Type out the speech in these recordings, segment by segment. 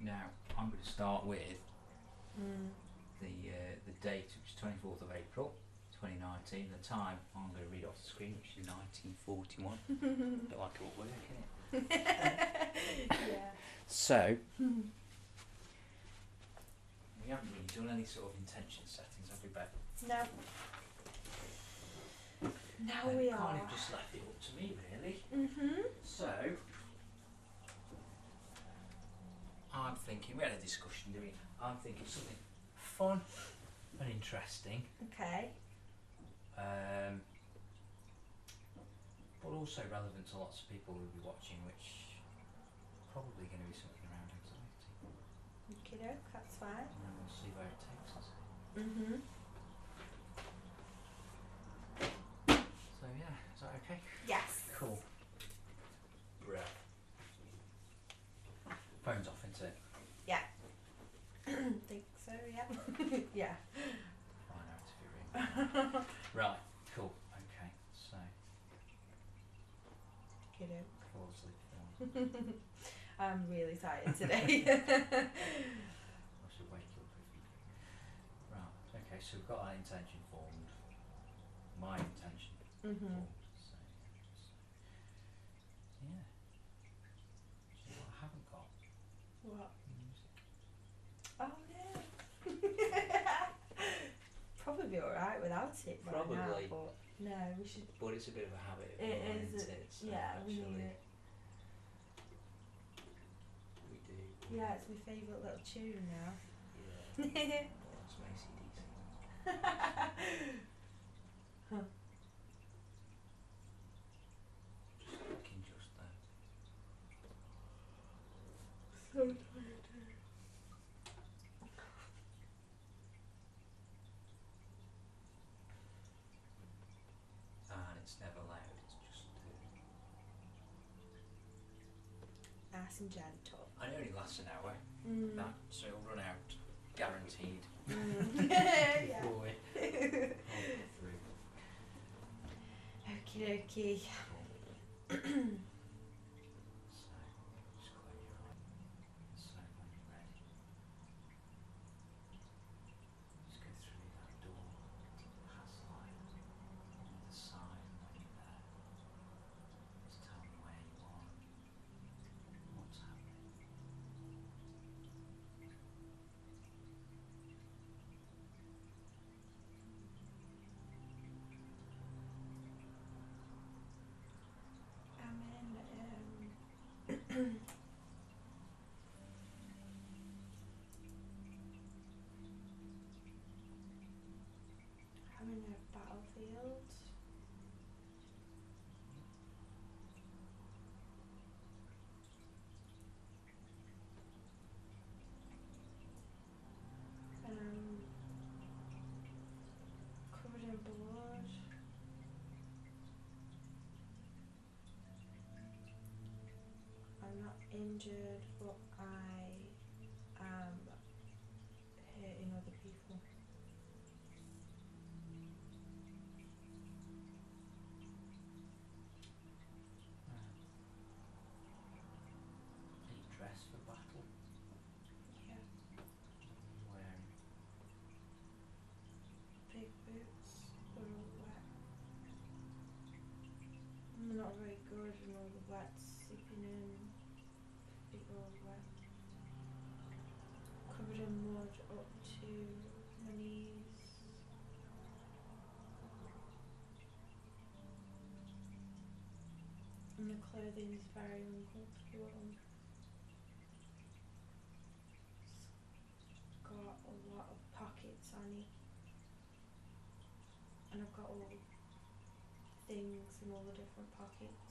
Now, I'm going to start with the date, which is 24th of April 2019. The time I'm going to read off the screen, which is 1941. Don't like it at work, innit? Yeah. So, we haven't really done any sort of intention settings, have we, Beth? No. Now And we kind are. of just left it up to me, really. So, I'm thinking, we had a discussion, didn't we? I'm thinking something fun and interesting, Okay. but also relevant to lots of people who will be watching, which probably going to be something around anxiety. Okay, doke, that's fine. And then we'll see where it takes us. So yeah, is that okay? Yes. Cool. Bruh. Phone's off, isn't it? Yeah. Think so, yeah. Yeah. Find out if you're in. Right, cool. Okay, so Okay, doke. fall asleep. I'm really tired today. I should wake you up if you do. Right, okay, so we've got our intention formed. My intention formed. So, yeah. So what I haven't got? What? Music. Oh no. Probably be alright without it right now, Probably. but no, we should. But it's a bit of a habit of It mine, is. isn't it? So Yeah, we actually, need it. we do. Yeah, it's my favourite little tune now. Yeah. Well, that's AC/DC. Huh. Just looking just there. So tired. And it's never loud, it's just Nice and gentle. and it only lasts an hour, that, so it'll run out, guaranteed. Yeah. Before we hold it through. Okie dokie. Cool. So, just close your eyes. So when you're ready, just go through that door, past light, on the side, and when you're there, just tell me where you are, what's happening. I'm in a battlefield. Covered in blood. I'm not injured, but I am hurting other people. Are you dressed for battle? Yeah. What are you wearing? Big boots. They're all wet. I'm not very good in all the wet seeping in. Feet are all wet. Covered in mud up to my knees. And the clothing is very uncomfortable. It's got a lot of pockets on it. And I've got all things in all the different pockets.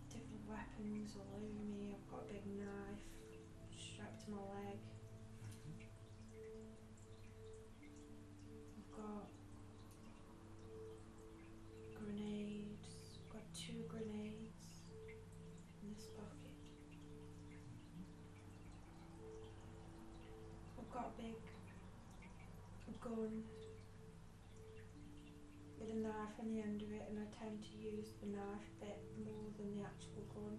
Different weapons all over me. I've got a big knife strapped to my leg. I've got grenades. I've got 2 grenades in this pocket. I've got a big gun with a knife on the end of it, and I tend to use the knife bit more than the actual fun.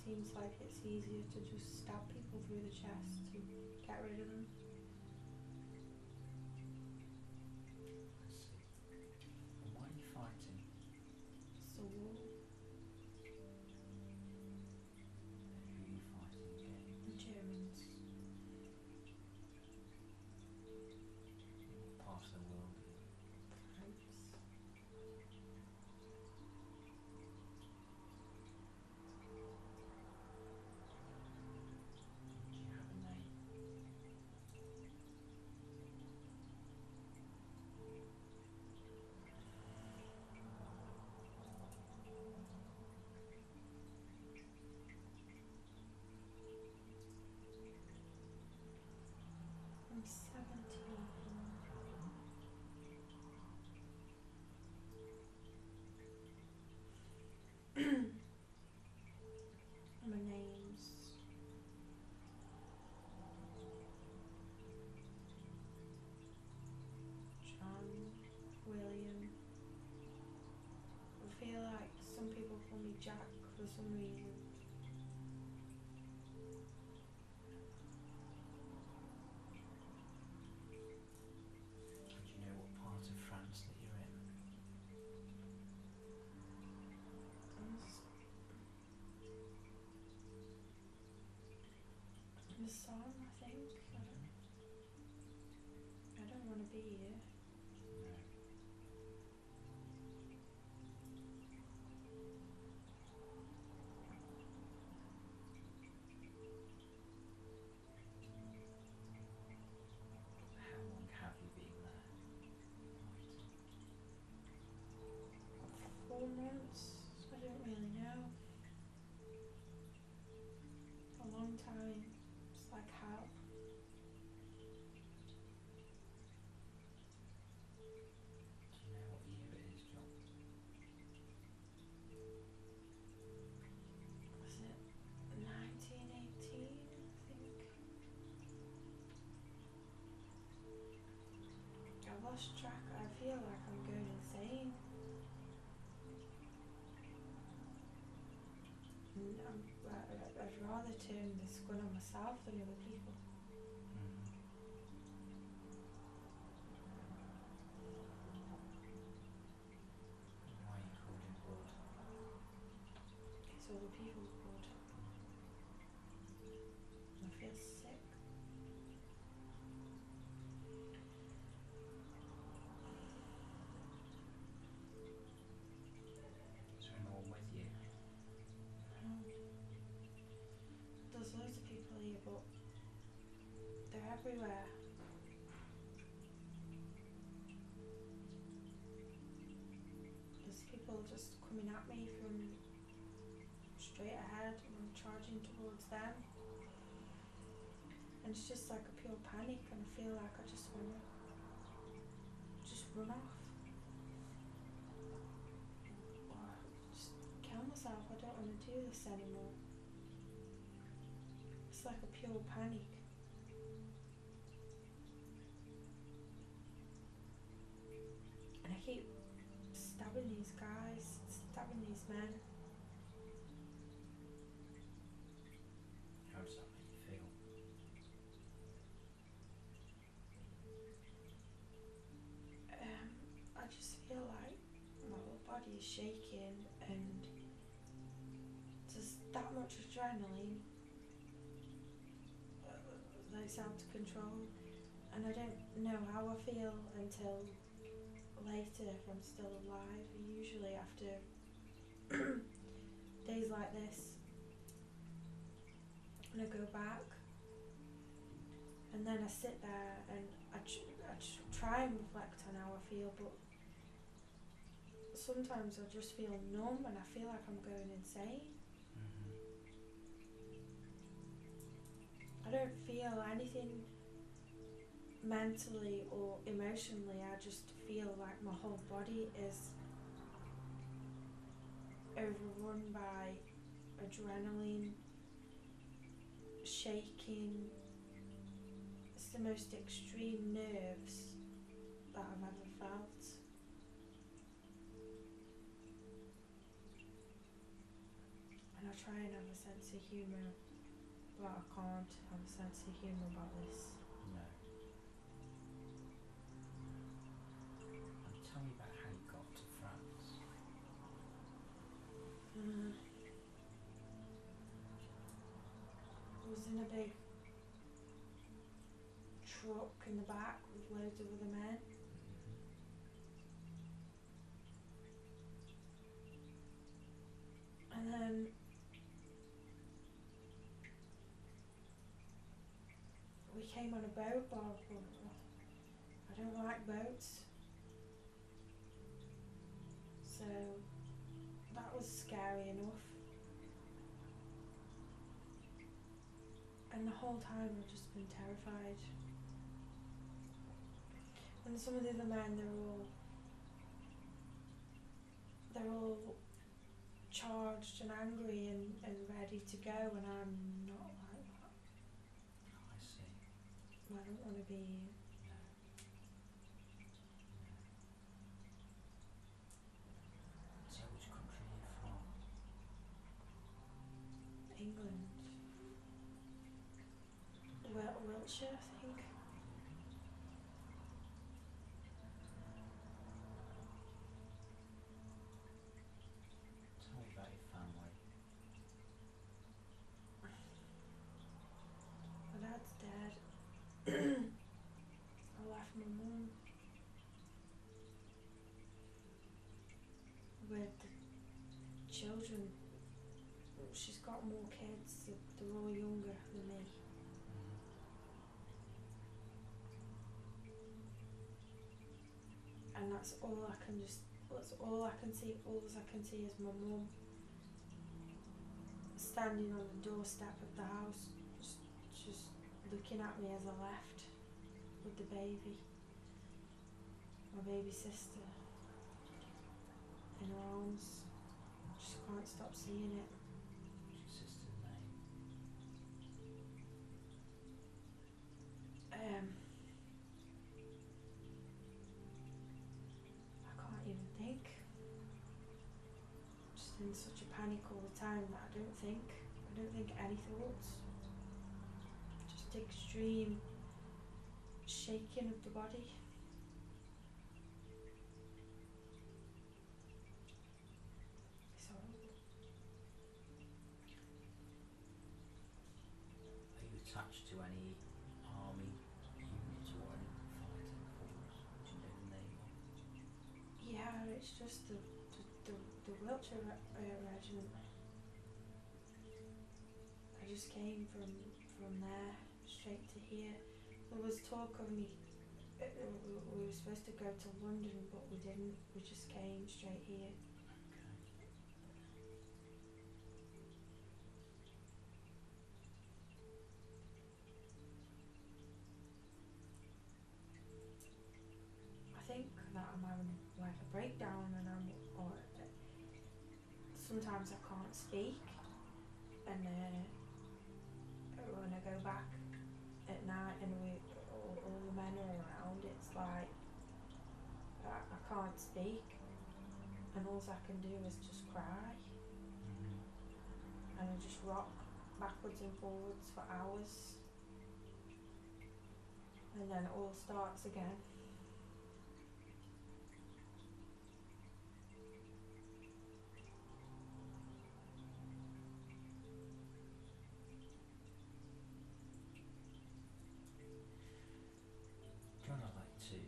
Seems like it's easier to just stab people through the chest to get rid of them. I see. And why are you fighting? It's a war. And who are you fighting against? The Germans. What part of the world are you? France. Do you have a name? I'm 17. My name's John William. I feel like some people call me Jack for some reason. And do you know what part of France that you're in? The song, I think. I don't want to be here. No. How long have you been there? Fighting? 4 months? I don't really know. A long time. It's like hell. Do you know what year it is, John? Was it 1918, I think? I lost track. I feel like I'm going insane. I'd rather turn this gun on myself than other people. And why are you covered in blood? It's other people's blood. I feel sick. Is there anyone with you? There's loads of people here, but they're everywhere. There's people just coming at me from straight ahead and I'm charging towards them. And it's just like a pure panic and I feel like I just want to just run off. Just kill myself. I don't want to do this anymore. It's like a pure panic. And I keep stabbing these guys, stabbing these men. How does that make you feel? I just feel like my whole body is shaking and just that much adrenaline that it's out of control, and I don't know how I feel until later if I'm still alive. Usually after days like this, and I go back and then I sit there and I try and reflect on how I feel, but sometimes I just feel numb and I feel like I'm going insane. I don't feel anything mentally or emotionally. I just feel like my whole body is overrun by adrenaline, shaking. It's the most extreme nerves that I've ever felt. try and have a sense of humour, but I can't have a sense of humour about this. No. And tell me about how you got to France. I was in a big truck in the back with loads of other men. And then we came on a boat, but I don't like boats. So that was scary enough. And the whole time I've just been terrified. And some of the other men, they're all charged and angry and ready to go, and I'm not like that. I see. I don't want to be. No. So which country are you from? England. Wiltshire, I think. Tell me about your family. My dad's dead. I left my mum with the children. She's got more kids, they're all younger than me. And that's all I can see, all I can see is my mum standing on the doorstep of the house, just looking at me as I left with the baby, my baby sister in her arms. Just can't stop seeing it. What's your sister's name? I can't even think. Just in such a panic all the time that I don't think any thoughts. Just extreme shaking of the body. It's horrible. Are you attached to any army unit or any fighting force? Do you know the name of? Yeah, it's just the Wiltshire regiment. I just came from there straight to here. There was talk of me. We were supposed to go to London, but we didn't. We just came straight here. I think that I'm having like a breakdown, or sometimes I can't speak, and when I go back at night and all the men are around, it's like I can't speak, and all I can do is just cry, and I just rock backwards and forwards for hours, and then it all starts again. John, I'd like to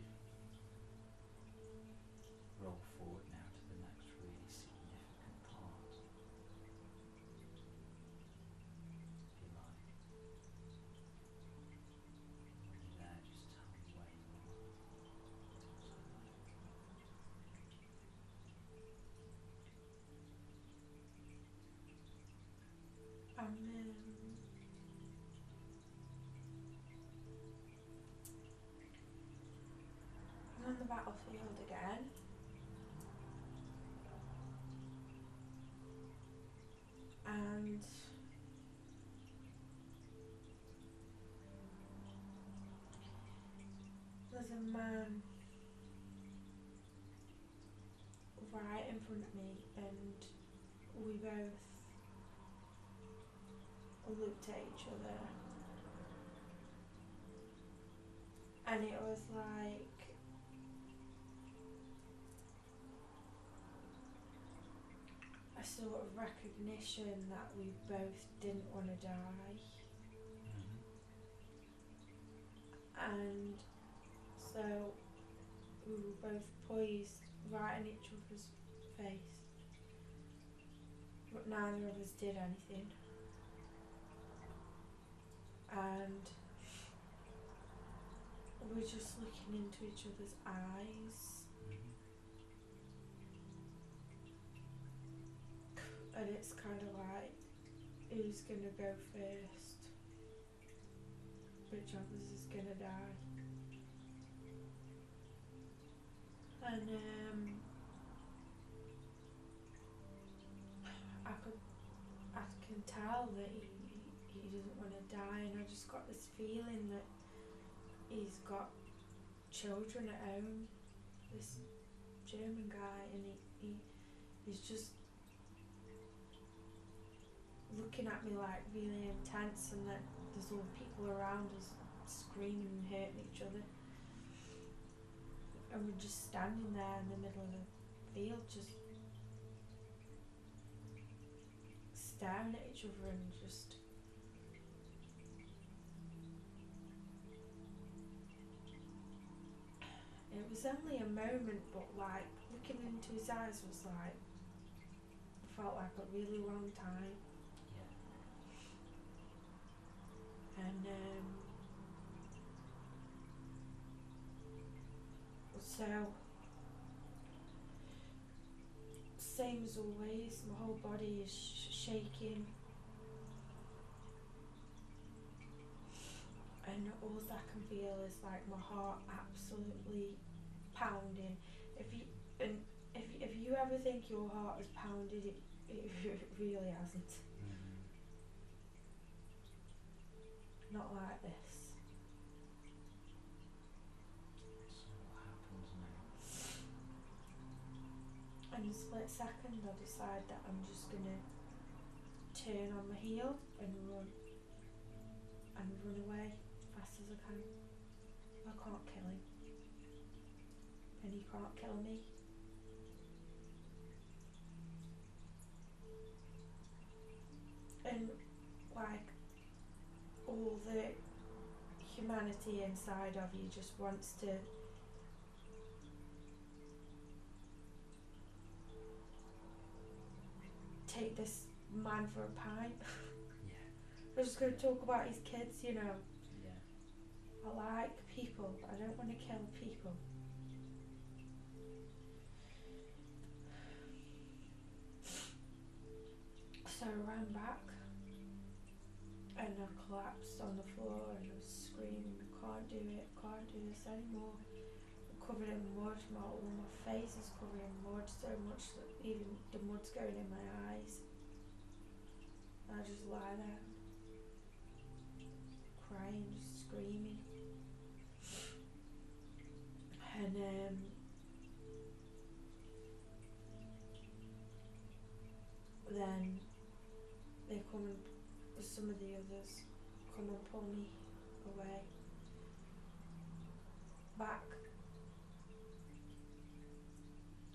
roll forward now to the next really significant part, if you like. When you're there, just tell me where you are. I'm on the battlefield again. And there's a man right in front of me, and we both looked at each other, and it was like a sort of recognition that we both didn't want to die. And so we were both poised right in each other's face, but neither of us did anything. And we're just looking into each other's eyes, and it's kind of like, who's gonna go first? Which of us is gonna die? And I can tell that he doesn't want to die, and I just got this feeling that he's got children at home, this German guy, and he's just looking at me like really intense, and that there's all people around us screaming and hurting each other, and we're just standing there in the middle of the field just staring at each other, and just it was only a moment, but like looking into his eyes was like, felt like a really long time. And so same as always, my whole body is shaking, and all I can feel is like my heart absolutely pounding. If you ever think your heart has pounded, it really hasn't. Not like this. So what happens now? In a split second I decide that I'm just gonna turn on my heel and run away as fast as I can. I can't kill him, and he can't kill me. And like all the humanity inside of you just wants to take this man for a pint. We're just going to talk about his kids, you know. I like people, I don't want to kill people. So I ran back, and I collapsed on the floor, and I was screaming, can't do it, can't do this anymore. I'm covered in mud, all my face is covered in mud, so much that even the mud's going in my eyes. And I just lie there, crying, just screaming. And then they come and some of the others come and pull me away, back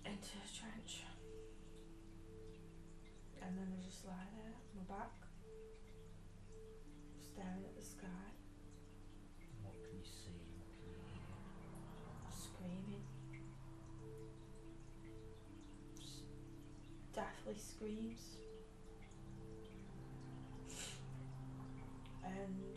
into a trench, and then I just lie there, my back, staring at the sky. What can you see? What can you hear? Screaming. Just deathly screams. And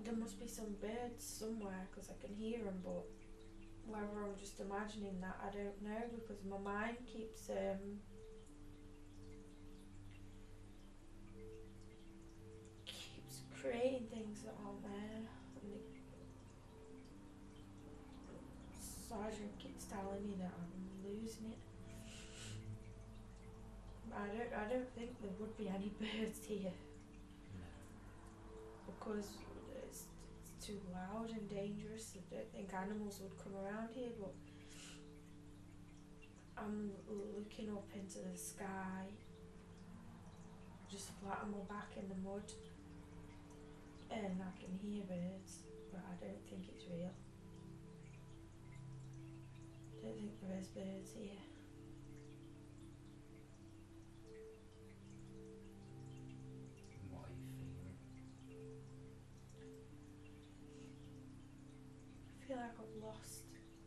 there must be some birds somewhere because I can hear them, but whether I'm just imagining that, I don't know, because my mind keeps creating things that aren't there, and the sergeant keeps telling me that I'm losing it. I don't think there would be any birds here, No. because it's too loud and dangerous. I don't think animals would come around here, but I'm looking up into the sky, just flat on my back in the mud, and I can hear birds, but I don't think it's real. I don't think there is birds here. And what are you feeling? I feel like I've lost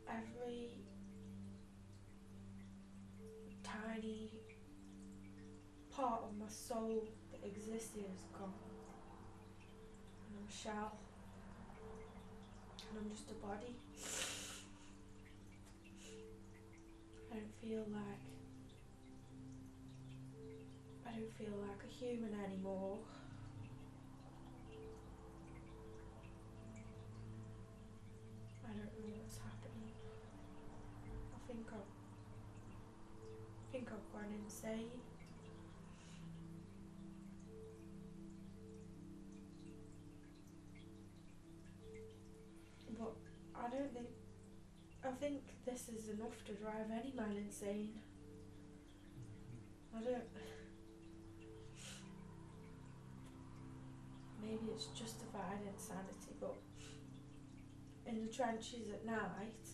every tiny part of my soul that existed is gone. And I'm a shell. And I'm just a body. I don't feel like a human anymore. I don't know what's happening. I think I've gone insane. But I think this is enough to drive any man insane. Maybe it's justified insanity, but in the trenches at night,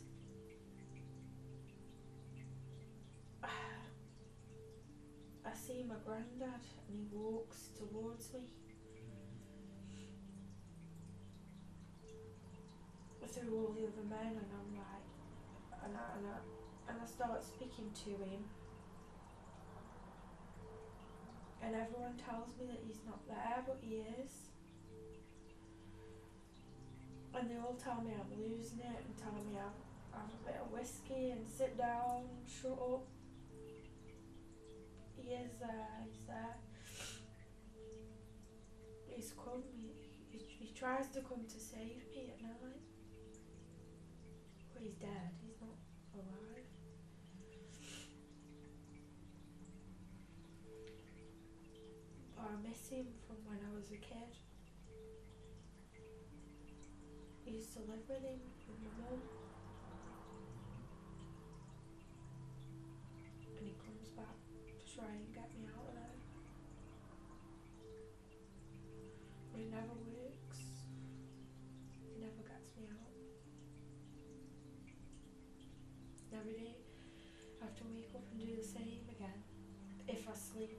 I see my granddad and he walks towards me through all the other men, and I'm like, and I start speaking to him, and everyone tells me that he's not there, but he is. And they all tell me I'm losing it and tell me I've a bit of whiskey and sit down, shut up. He is there, he's there. He's come, he tries to come to save me at night. But he's dead, he's not alive. But I miss him from when I was a kid. I used to live with him, with my mum. And he comes back to try and get me out of there. But it never works. He never gets me out. Every day I have to wake up and do the same again, if I sleep.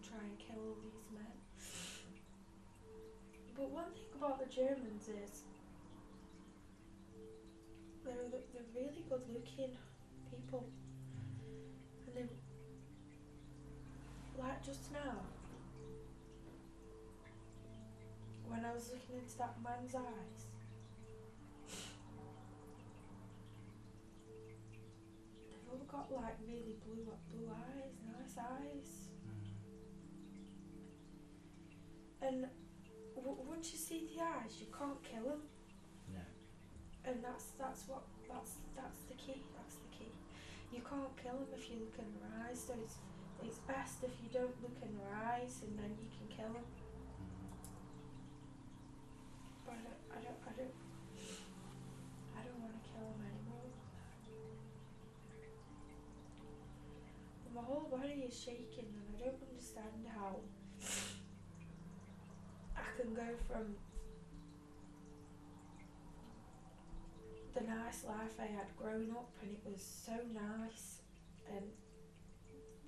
Try and kill all these men. But one thing about the Germans is they're really good looking people. And they, like just now, when I was looking into that man's eyes, they've all got like really blue eyes, nice eyes. And once you see the eyes, you can't kill them. No. And that's the key. That's the key. You can't kill them if you look in their eyes. So it's best if you don't look in their eyes, and then you can kill them. But I don't want to kill them anymore. My whole body is shaking, and I don't understand how I can go from the nice life I had growing up, and it was so nice, and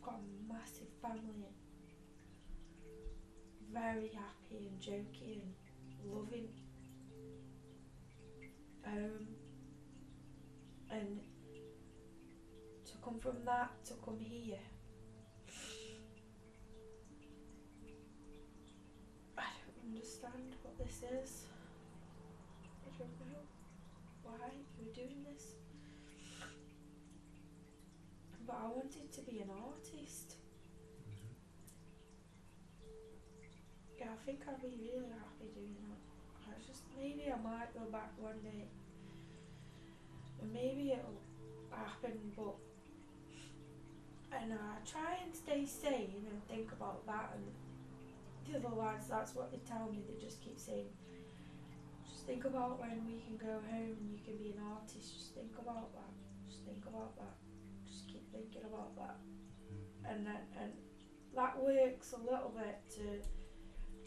got a massive family, and very happy and jokey and loving, and to come from that to come here, I don't understand what this is. I don't know why we're doing this, but I wanted to be an artist. Yeah, I think I'll be really happy doing that. Maybe I might go back one day, and maybe it'll happen, and I try and stay sane and think about that, and the other lads, that's what they tell me. They just keep saying, just think about when we can go home and you can be an artist. Just think about that. Just think about that. Just keep thinking about that. And that works a little bit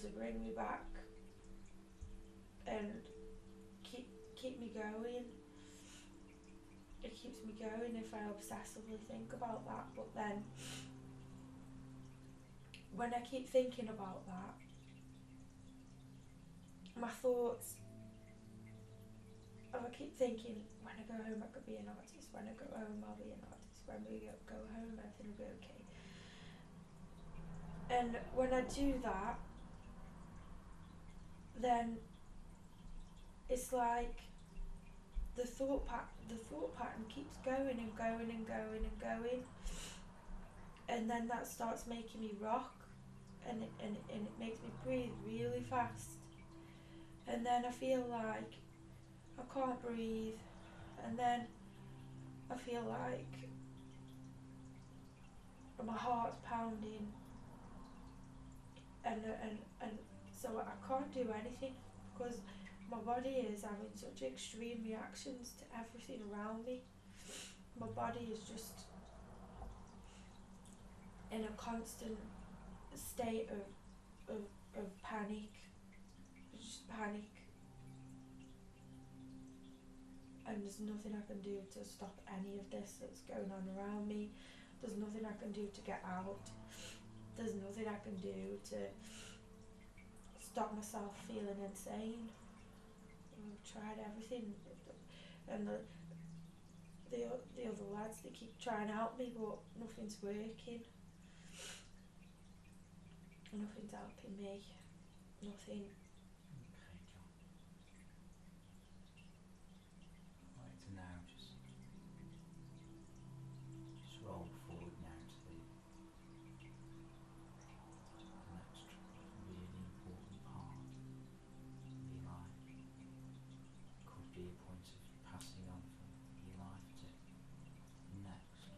to bring me back and keep me going. It keeps me going if I obsessively think about that. But then when I keep thinking about that, my thoughts, if I keep thinking, when I go home I could be an artist, when I go home I'll be an artist, when we go home everything will be okay. And when I do that, then it's like the thought pattern keeps going and going and going and going, and then that starts making me rock, and it makes me breathe really fast, and then I feel like I can't breathe, and then I feel like my heart's pounding, and so I can't do anything because my body is having such extreme reactions to everything around me. My body is just in a constant state of panic, just panic, and there's nothing I can do to stop any of this that's going on around me. There's nothing I can do to get out. There's nothing I can do to stop myself feeling insane. I've tried everything, and the other lads, they keep trying to help me, but nothing's working. Nothing's helping me. Nothing. Okay, John. I'd like to now just roll forward now to the next really important part of your life. Could be a point of passing on from your life to the next,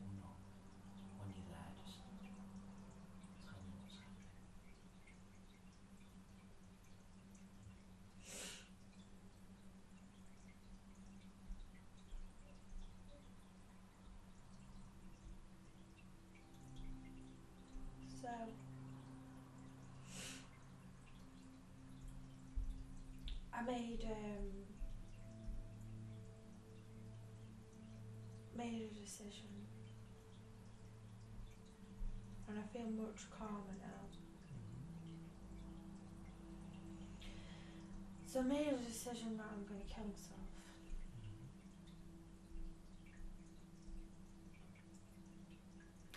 or not. When you're there, just tell me what's happening. So I made a decision, and I feel much calmer now. So I made a decision that I'm going to kill myself.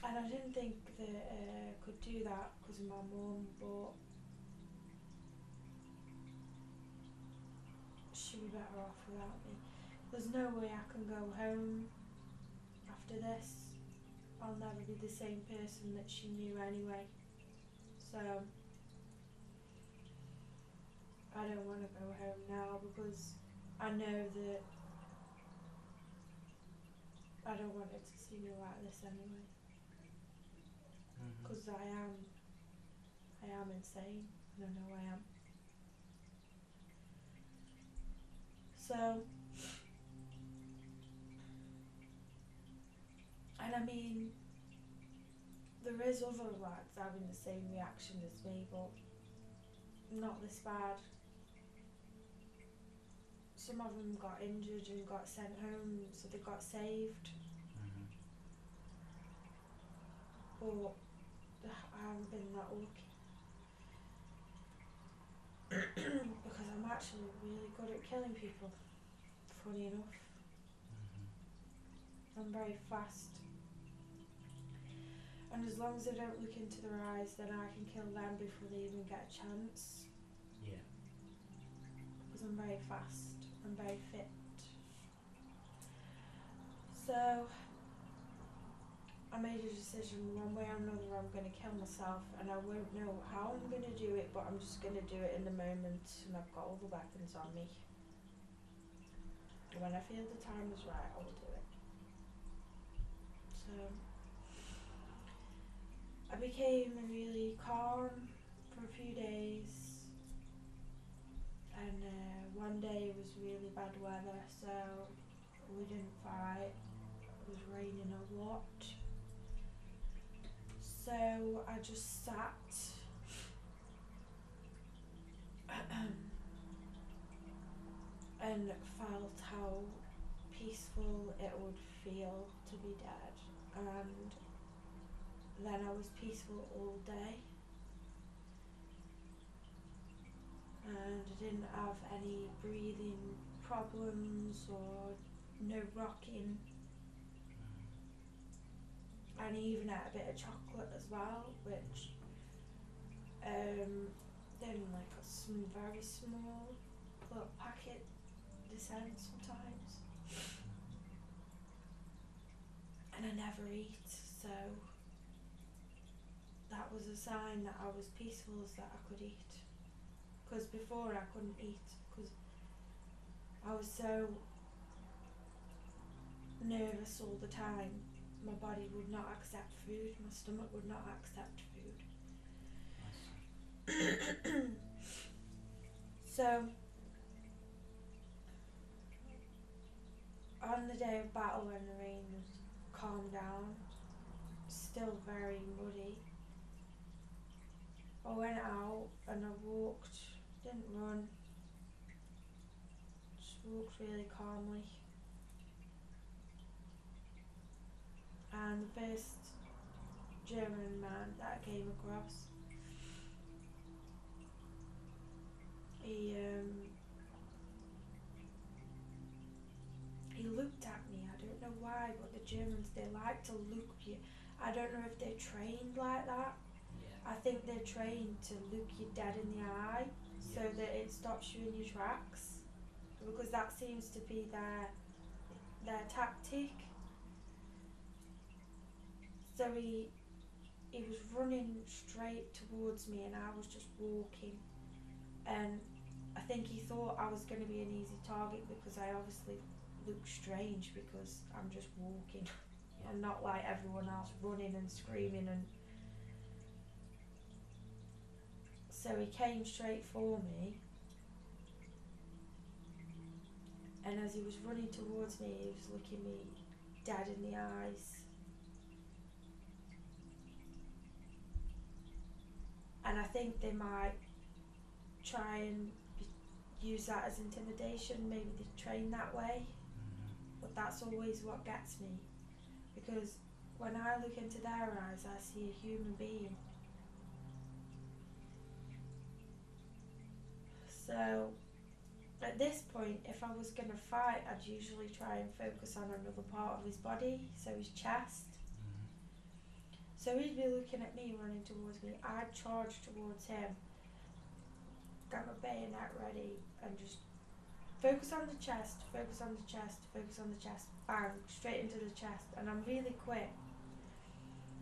And I didn't think that I could do that because of my mum, but she'd be better off without me. There's no way I can go home after this. I'll never be the same person that she knew anyway. So I don't want to go home now because I know that I don't want her to see me like this anyway. Because I am insane, and I know I am. So, and I mean, there is other lads having the same reaction as me, but not this bad. Some of them got injured and got sent home, so they got saved. But I haven't been that lucky. Because I'm actually really good at killing people, funny enough. I'm very fast. And as long as I don't look into their eyes, then I can kill them before they even get a chance. Yeah. Because I'm very fast, I'm very fit. So I made a decision, one way or another I'm going to kill myself, and I won't know how I'm going to do it, but I'm just going to do it in the moment, and I've got all the weapons on me. And when I feel the time is right, I will do it. So I became really calm, few days, and one day was really bad weather, so we didn't fight. It was raining a lot, so I just sat and felt how peaceful it would feel to be dead, and then I was peaceful all day, and I didn't have any breathing problems or no rocking, and I even ate a bit of chocolate as well, which then like some very small little packet they send sometimes, and I never eat, so that was a sign that I was peaceful, as that I could eat, because before I couldn't eat because I was so nervous all the time. My body would not accept food, my stomach would not accept food. So on the day of battle, when the rain was calmed down, still very muddy, I went out and I walked, didn't run, just walked really calmly, and the first German man that I came across, he looked at me. I don't know why, but the Germans, they like to look you. I don't know if they're trained like that. Yeah. I think they're trained to look you dead in the eye, so that it stops you in your tracks, because that seems to be their tactic. So he was running straight towards me, and I was just walking, and I think he thought I was going to be an easy target because I obviously look strange because I'm just walking. Yeah. I'm not like everyone else running and screaming, and so he came straight for me, and as he was running towards me, he was looking me dead in the eyes, and I think they might try and use that as intimidation. Maybe they train that way, but that's always what gets me, because when I look into their eyes, I see a human being. So at this point, if I was going to fight, I'd usually try and focus on another part of his body, so his chest. So he'd be looking at me, running towards me. I'd charge towards him, got my bayonet ready, and just focus on the chest, focus on the chest, focus on the chest, bang, straight into the chest. And I'm really quick,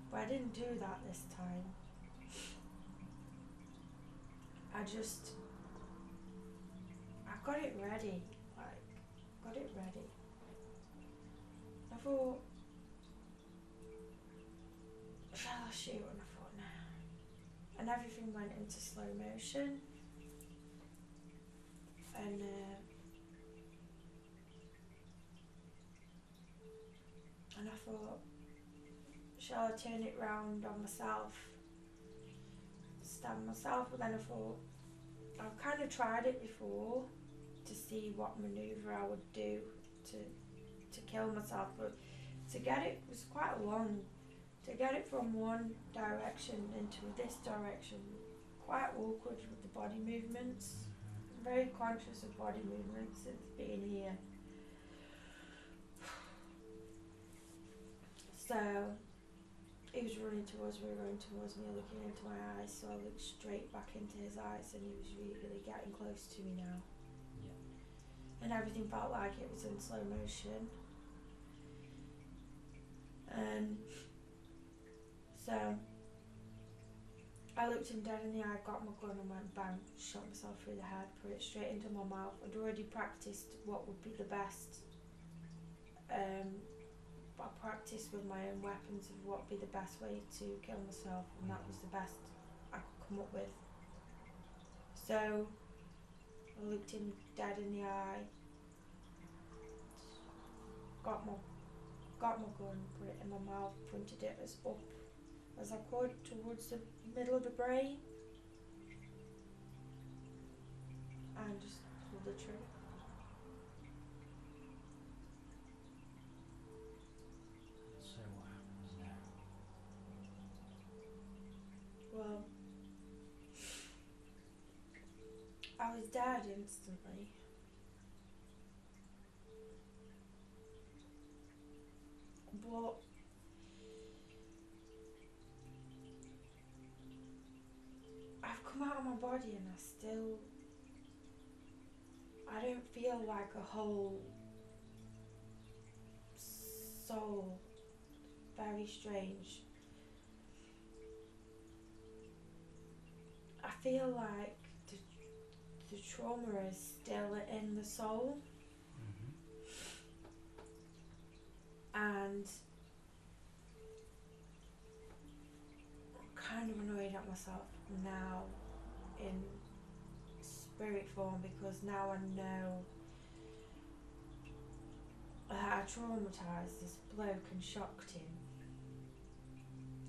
but I didn't do that this time. I got it ready, got it ready. I thought, shall I shoot? And I thought, nah. And everything went into slow motion. And I thought, shall I turn it round on myself, stab myself? But then I thought, I've kind of tried it before to see what manoeuvre I would do to kill myself, but to get it was quite long. To get it from one direction into this direction, quite awkward with the body movements. I'm very conscious of body movements since being here. So he was running towards me, looking into my eyes, so I looked straight back into his eyes, and he was really getting close to me now. Yeah. And everything felt like it was in slow motion. And so I looked him dead in the eye, got my gun and went bang, shot myself through the head, put it straight into my mouth. I'd already practiced what would be the best. I practiced with my own weapons of what would be the best way to kill myself, and that was the best I could come up with. So I looked him dead in the eye, got my gun, put it in my mouth, pointed it as up as I could towards the middle of the brain, and just pulled the trigger. So what happens now? Well, I was dead instantly. But I've come out of my body and I don't feel like a whole soul. Very strange. I feel like the trauma is still in the soul. And I'm kind of annoyed at myself now in spirit form, because now I know that I traumatised this bloke and shocked him.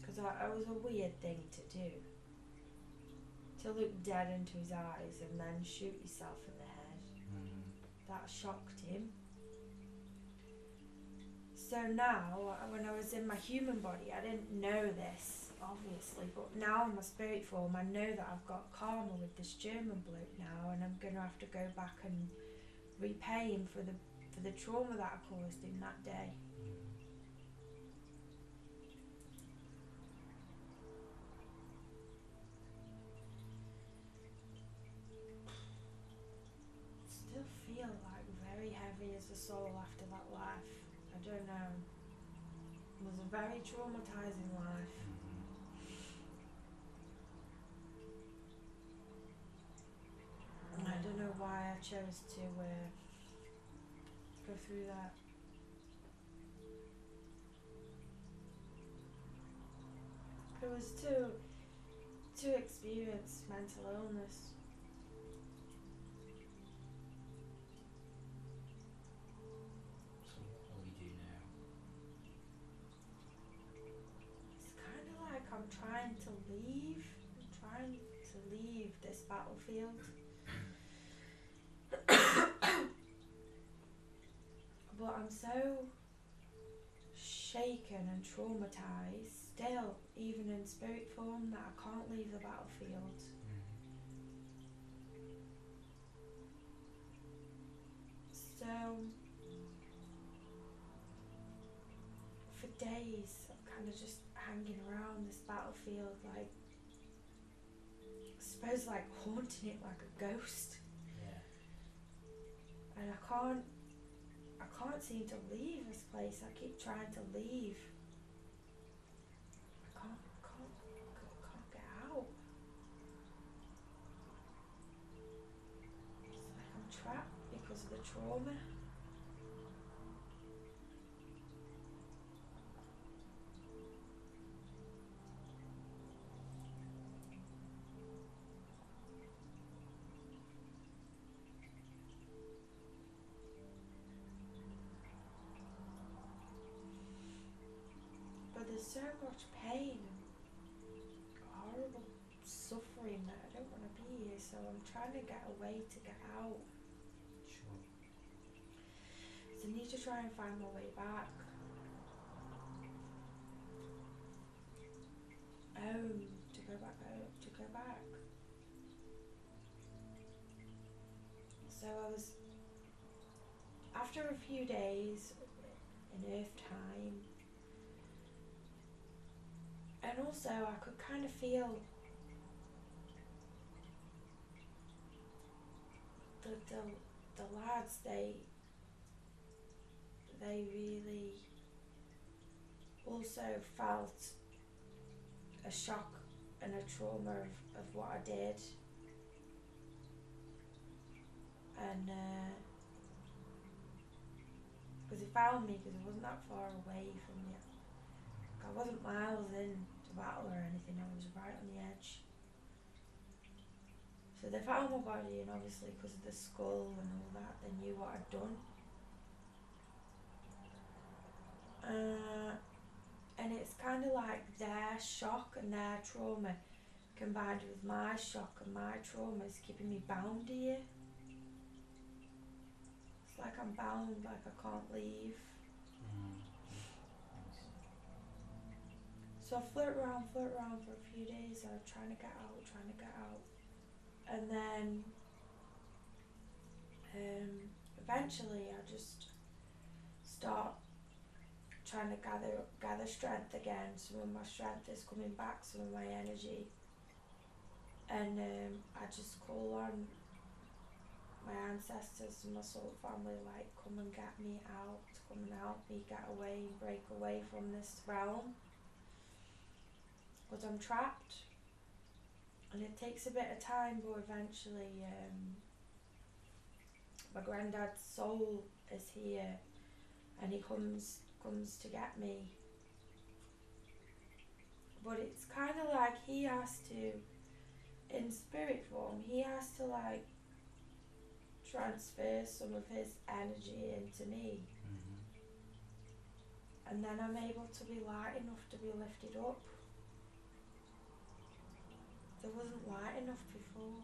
Because it was a weird thing to do. To look dead into his eyes and then shoot yourself in the head. That shocked him. So now, when I was in my human body, I didn't know this, obviously, but now in my spirit form, I know that I've got karma with this German bloke now, and I'm going to have to go back and repay him for the trauma that I caused him that day. Still feel like very heavy as a soul after that life. I don't know. It was a very traumatizing life. And I don't know why I chose to go through that. It was to experience mental illness. So what will you do now? It's kind of like I'm trying to leave. I'm trying to leave this battlefield. But I'm so shaken and traumatized still, even in spirit form, that I can't leave the battlefield. So for days I'm kind of just hanging around this battlefield, like, I suppose, like haunting it like a ghost. Yeah. And I can't seem to leave this place. I keep trying to leave. I can't get out. It's like I'm trapped because of the trauma. But there's so much pain and horrible suffering that I don't want to be here, so I'm trying to get away to get out. Sure. So I need to try and find my way back home, to go back. So I was, after a few days in Earth time, and also I could kind of feel the lads, they really also felt a shock and a trauma of what I did. And because he found me, because I wasn't that far away from you. I wasn't miles in to battle or anything, I was right on the edge. So So they found my body, and obviously because of the skull and all that, they knew what I'd done. And it's kind of like their shock and their trauma combined with my shock and my trauma is keeping me bound here. It's like I'm bound, like I can't leave. So I flirt around for a few days. I was trying to get out. And then eventually I just start trying to gather strength again. Some of my strength is coming back, some of my energy. And I just call on my ancestors and my soul family, like, come and get me out, come and help me get away and break away from this realm. Because I'm trapped. And it takes a bit of time, but eventually my granddad's soul is here and he comes to get me. But it's kind of like he has to, in spirit form, he has to like transfer some of his energy into me. And then I'm able to be light enough to be lifted up. There wasn't light enough before.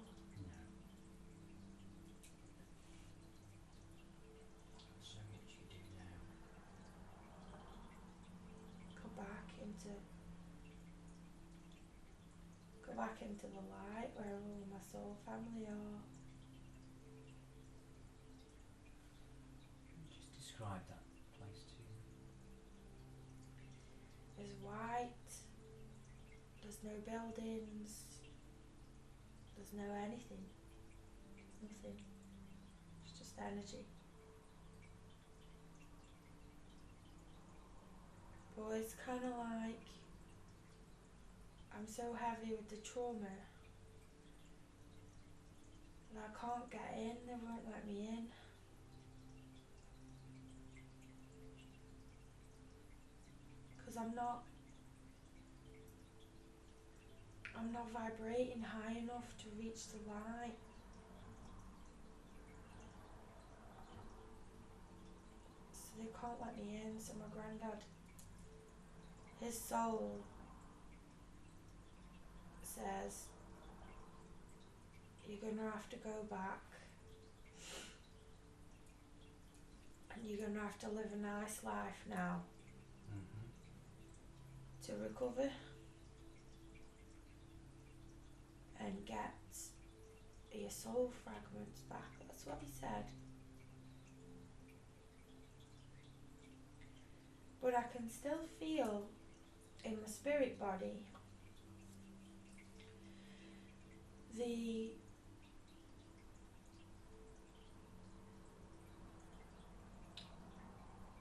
So what do you do now? Go back into the light where all my soul family are. Just describe that place to me. There's white, there's no buildings, there's no anything, nothing, it's just energy. But it's kind of like, I'm so heavy with the trauma that I can't get in, they won't let me in. Because I'm not vibrating high enough to reach the light. So they can't let me in. So my granddad, his soul says, you're gonna have to go back and you're gonna have to live a nice life now to recover and get your soul fragments back. That's what he said. But I can still feel in my spirit body the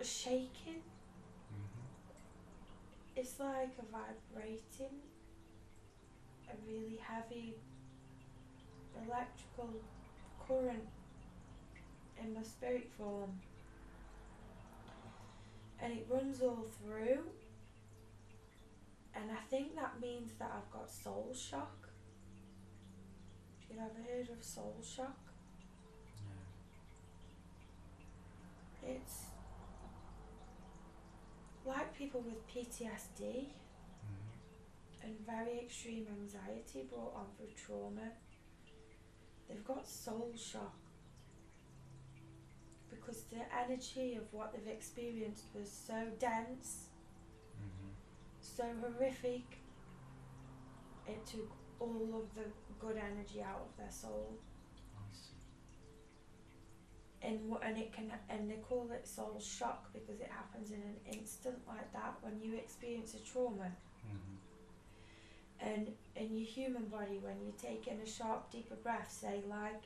shaking. It's like a vibrating, a really heavy electrical current in my spirit form, and it runs all through, and I think that means that I've got soul shock. Have you ever heard of soul shock? No. It's like people with PTSD and very extreme anxiety brought on through trauma. They've got soul shock because the energy of what they've experienced was so dense, so horrific, it took all of the good energy out of their soul. I see. And they call it soul shock because it happens in an instant like that when you experience a trauma. And in your human body, when you take in a sharp, deeper breath, say like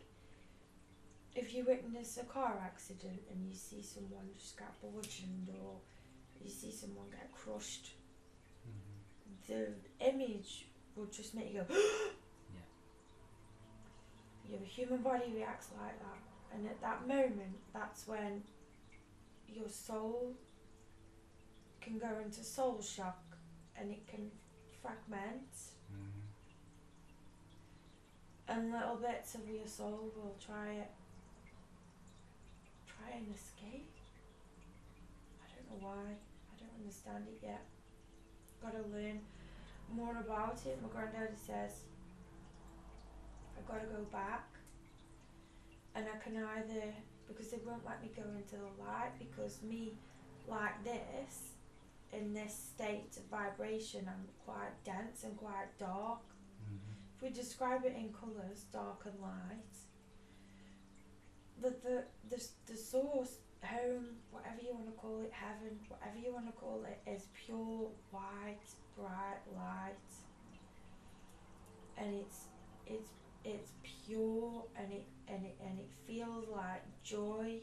if you witness a car accident and you see someone just get bludgeoned or you see someone get crushed, the image will just make you go Yeah. Your human body reacts like that. And at that moment, that's when your soul can go into soul shock and it can fragment. And little bits of your soul will try and escape. I don't know why. I don't understand it yet. Gotta learn more about it. My granddaddy says I've got to go back, and I can either, because they won't let me go into the light, because me like this, in this state of vibration, I'm quite dense and quite dark. If we describe it in colours, dark and light, the source, home, whatever you want to call it, heaven, whatever you want to call it, is pure white, bright light, and it's pure, and it feels like joy,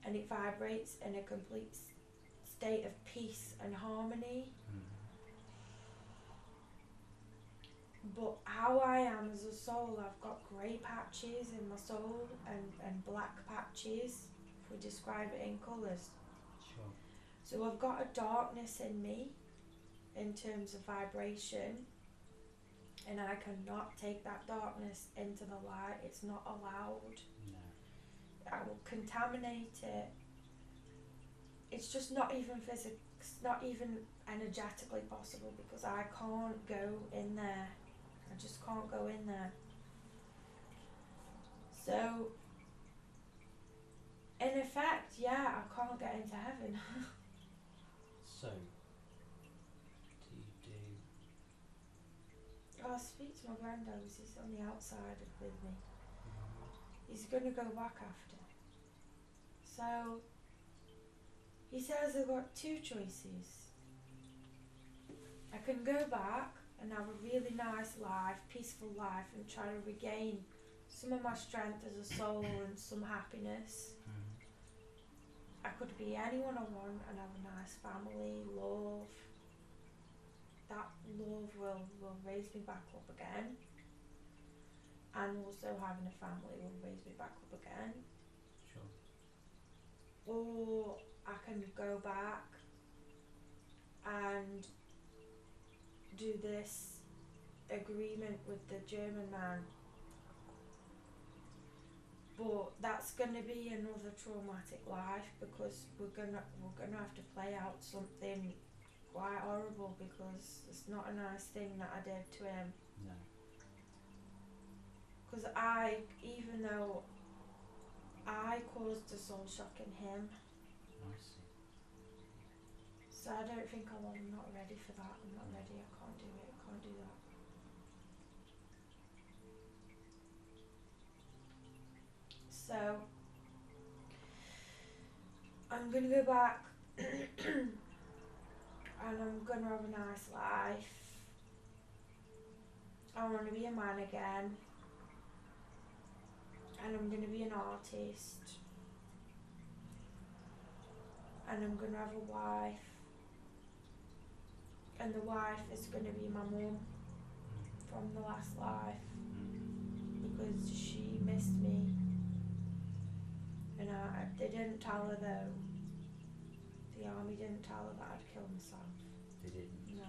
and it vibrates in a complete state of peace and harmony. But how I am as a soul, I've got grey patches in my soul and black patches, if we describe it in colours. Sure. So I've got a darkness in me in terms of vibration, and I cannot take that darkness into the light. It's not allowed. No. I will contaminate it. It's just not even physics, not even energetically possible, because I can't go in there. I just can't go in there. So, in effect, yeah, I can't get into heaven. So, do you do... I'll speak to my granddad, he's on the outside with me. He's going to go back after. So, he says I've got two choices. I can go back and have a really nice life, peaceful life, and try to regain some of my strength as a soul and some happiness. I could be anyone I want and have a nice family, love. That love will raise me back up again. And also having a family will raise me back up again. Sure. Or I can go back and do this agreement with the German man, but that's going to be another traumatic life, because we're gonna have to play out something quite horrible, because it's not a nice thing that I did to him. No. Because even though I caused the soul shock in him, I see. so I don't think I'm not ready for that. I'm not ready. I can't do it. I can't do that. So I'm gonna go back and I'm gonna have a nice life. I want to be a man again, and I'm gonna be an artist, and I'm gonna have a wife, and the wife is gonna be my mum from the last life, because she missed me, and they didn't tell her though. The army didn't tell her that I'd killed myself. They didn't? No.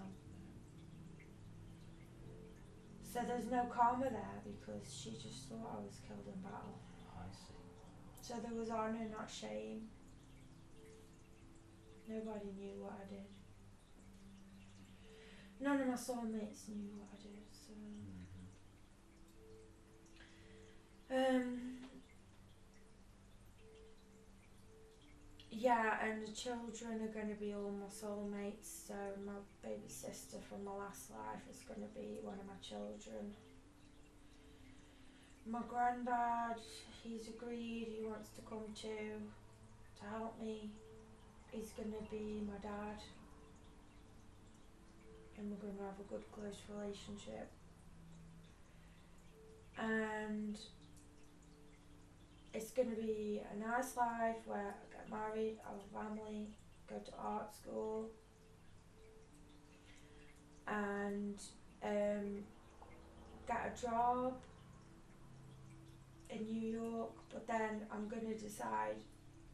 So there's no karma there, because she just thought I was killed in battle. I see. So there was honour, not shame. Nobody knew what I did. None of my soulmates knew what I did, so... Yeah, and the children are going to be all my soulmates, so my baby sister from my last life is going to be one of my children. My granddad, he's agreed, he wants to come to help me. He's going to be my dad, and we're going to have a good, close relationship. And it's going to be a nice life where I get married, have a family, go to art school, and get a job in New York. But then I'm going to decide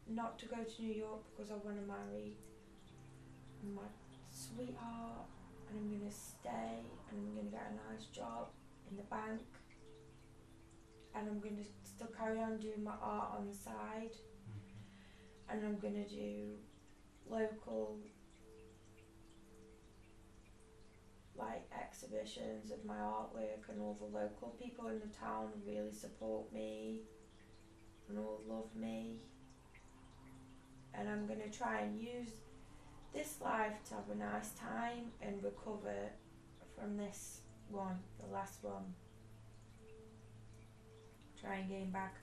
not to go to New York, because I want to marry my sweetheart, and I'm going to stay, and I'm going to get a nice job in the bank, and I'm going to still carry on doing my art on the side, and I'm going to do local like exhibitions of my artwork, and all the local people in the town really support me and all love me, and I'm going to try and use this life to have a nice time and recover from this one, the last one. Try and gain back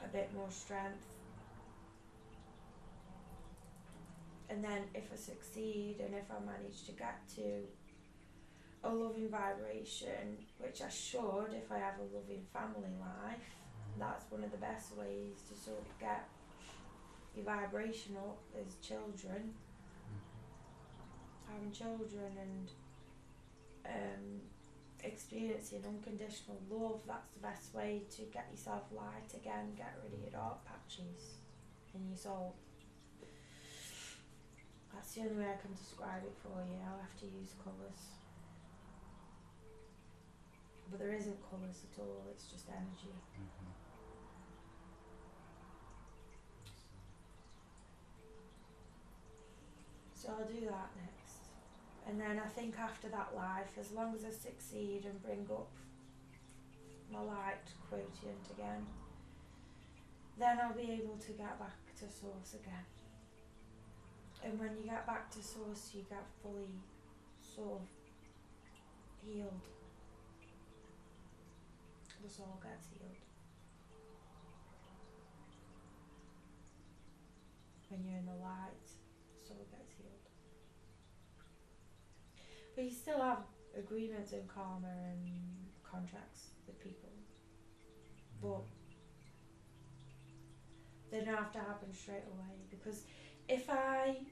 a bit more strength. And then if I succeed and if I manage to get to a loving vibration, which I should if I have a loving family life, that's one of the best ways to sort of get your vibration up as children. Having children and experiencing unconditional love, that's the best way to get yourself light again, get rid of your dark patches in your soul. That's the only way I can describe it for you. I'll have to use colours. But there isn't colours at all, it's just energy. So I'll do that next. And then I think after that life, as long as I succeed and bring up my light quotient again, then I'll be able to get back to source again. And when you get back to source, you get fully sort of healed. The soul gets healed. When you're in the light, the soul gets healed. But you still have agreements and karma and contracts with people. But they don't have to happen straight away, because if I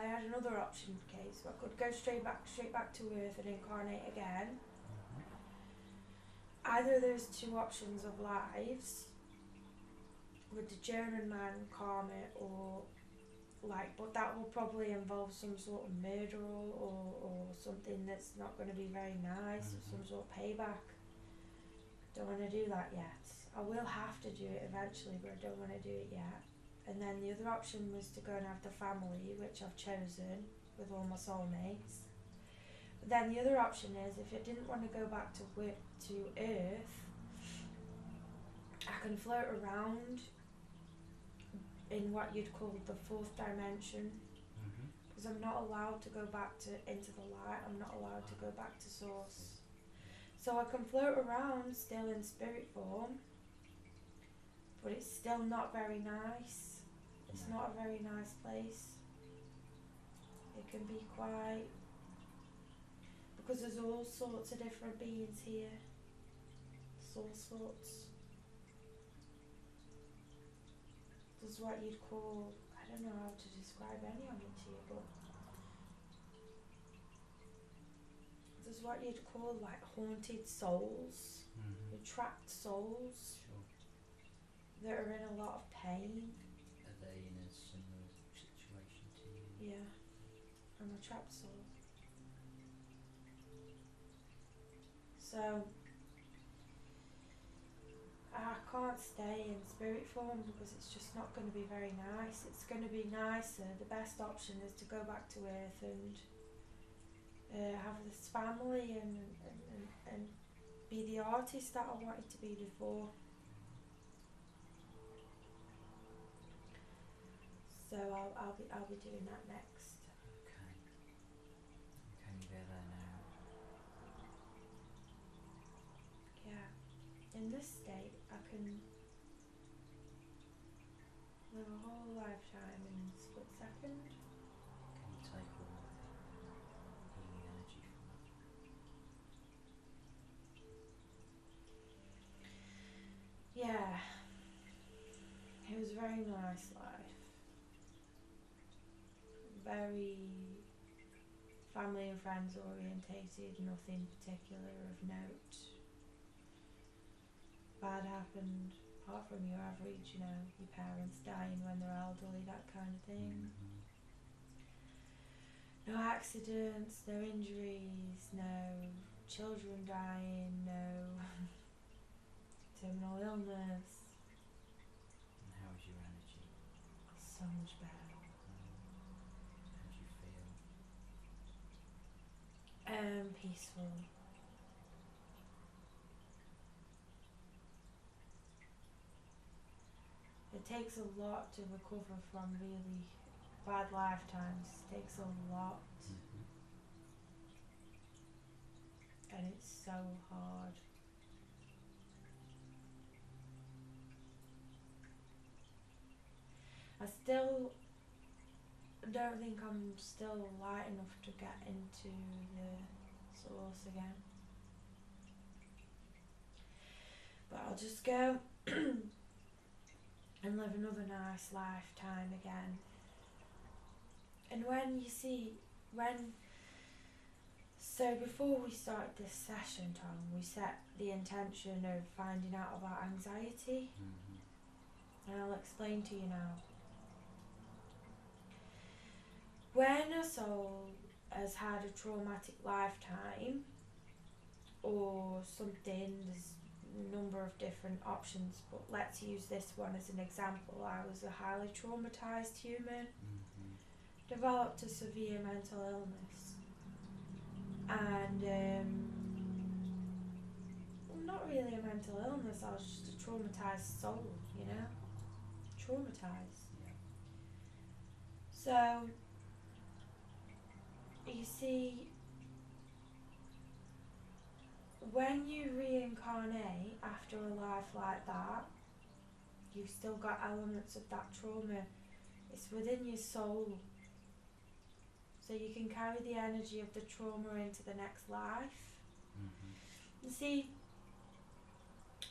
had another option, okay, so I could go straight back to Earth and incarnate again. Either there's two options of lives with the German man karma, or like, but that will probably involve some sort of murder or something that's not going to be very nice, or some sort of payback. Don't want to do that yet. I will have to do it eventually, but I don't want to do it yet. And then the other option was to go and have the family, which I've chosen with all my soulmates. But then the other option is, if I didn't want to go back to Earth, I can float around in what you'd call the fourth dimension, because I'm not allowed to go back into the light. I'm not allowed to go back to source. So I can float around still in spirit form, but it's still not very nice. It's not a very nice place. It can be quite, because there's all sorts of different beings here. All sorts. There's what you'd call, I don't know how to describe any of it to you, but there's what you'd call like haunted souls, trapped souls that are in a lot of pain. Are they in a similar situation to you? Yeah, I'm a trapped soul. So I can't stay in spirit form because it's just not going to be very nice. It's going to be nicer. The best option is to go back to Earth and have this family and be the artist that I wanted to be before. So I'll be doing that next. Okay. Can you get there now? Yeah. In this state, I can live a whole lifetime in a split second. Can you take all the healing energy from that? Yeah. It was a very nice life. Very family and friends orientated, nothing particular of note. Bad happened, apart from your average, your parents dying when they're elderly, that kind of thing. accidents, no injuries, no children dying, no terminal illness. And how is your energy? So much better. How do you feel? Peaceful. It takes a lot to recover from really bad lifetimes. It takes a lot, and it's so hard. I still don't think I'm still light enough to get into the source again. But I'll just go and live another nice lifetime again. And so before we start this session, Tom, we set the intention of finding out about anxiety. And I'll explain to you now. When a soul has had a traumatic lifetime or something, there's a number of different options, but let's use this one as an example. I was a highly traumatized human, developed a severe mental illness, and not really a mental illness, I was just a traumatized soul, you know? Traumatized. Yeah. So, you see, when you reincarnate after a life like that, you've still got elements of that trauma. It's within your soul. So you can carry the energy of the trauma into the next life. You see,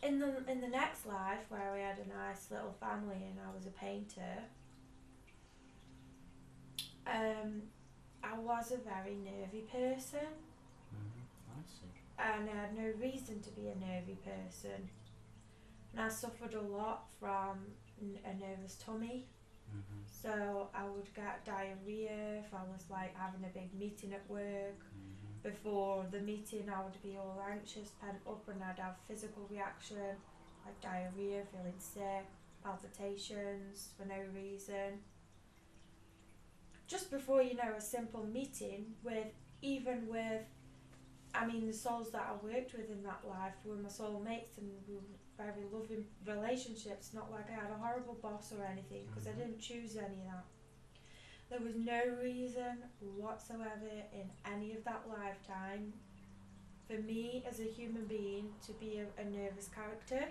in the next life, where we had a nice little family and I was a painter, I was a very nervy person. I see. And I had no reason to be a nervy person. And I suffered a lot from a nervous tummy. So I would get diarrhea if I was like having a big meeting at work. Before the meeting I would be all anxious, pent up, and I'd have physical reaction like diarrhea, feeling sick, palpitations for no reason. Just before, you know, a simple meeting the souls that I worked with in that life were my soulmates, and we were very loving relationships. Not like I had a horrible boss or anything, because I didn't choose any of that. There was no reason whatsoever in any of that lifetime for me as a human being to be a nervous character.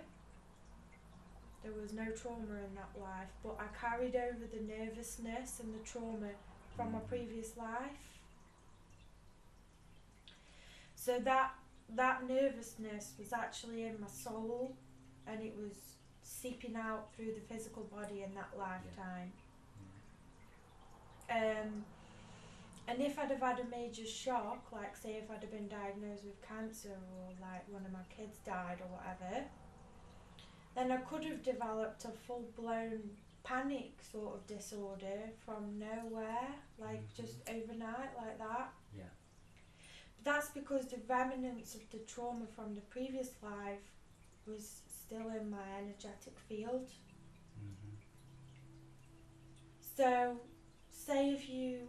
There was no trauma in that life, but I carried over the nervousness and the trauma from my previous life. So that nervousness was actually in my soul, and it was seeping out through the physical body in that lifetime. And if I'd have had a major shock, like say if I'd have been diagnosed with cancer, or like one of my kids died or whatever, then I could have developed a full-blown panic sort of disorder from nowhere, like just overnight like that. Yeah. That's because the remnants of the trauma from the previous life was still in my energetic field. So, say if you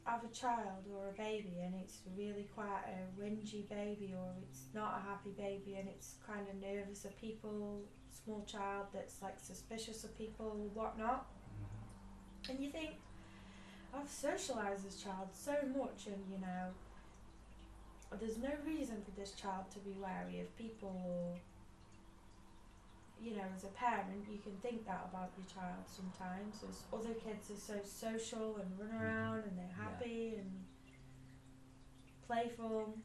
have a child or a baby and it's really quite a whingy baby, or it's not a happy baby and it's kind of nervous of people, small child that's like suspicious of people, whatnot, and you think, I've socialised this child so much, and you know, there's no reason for this child to be wary of people, or, you know, as a parent you can think that about your child sometimes, as other kids are so social and run around and they're happy and playful,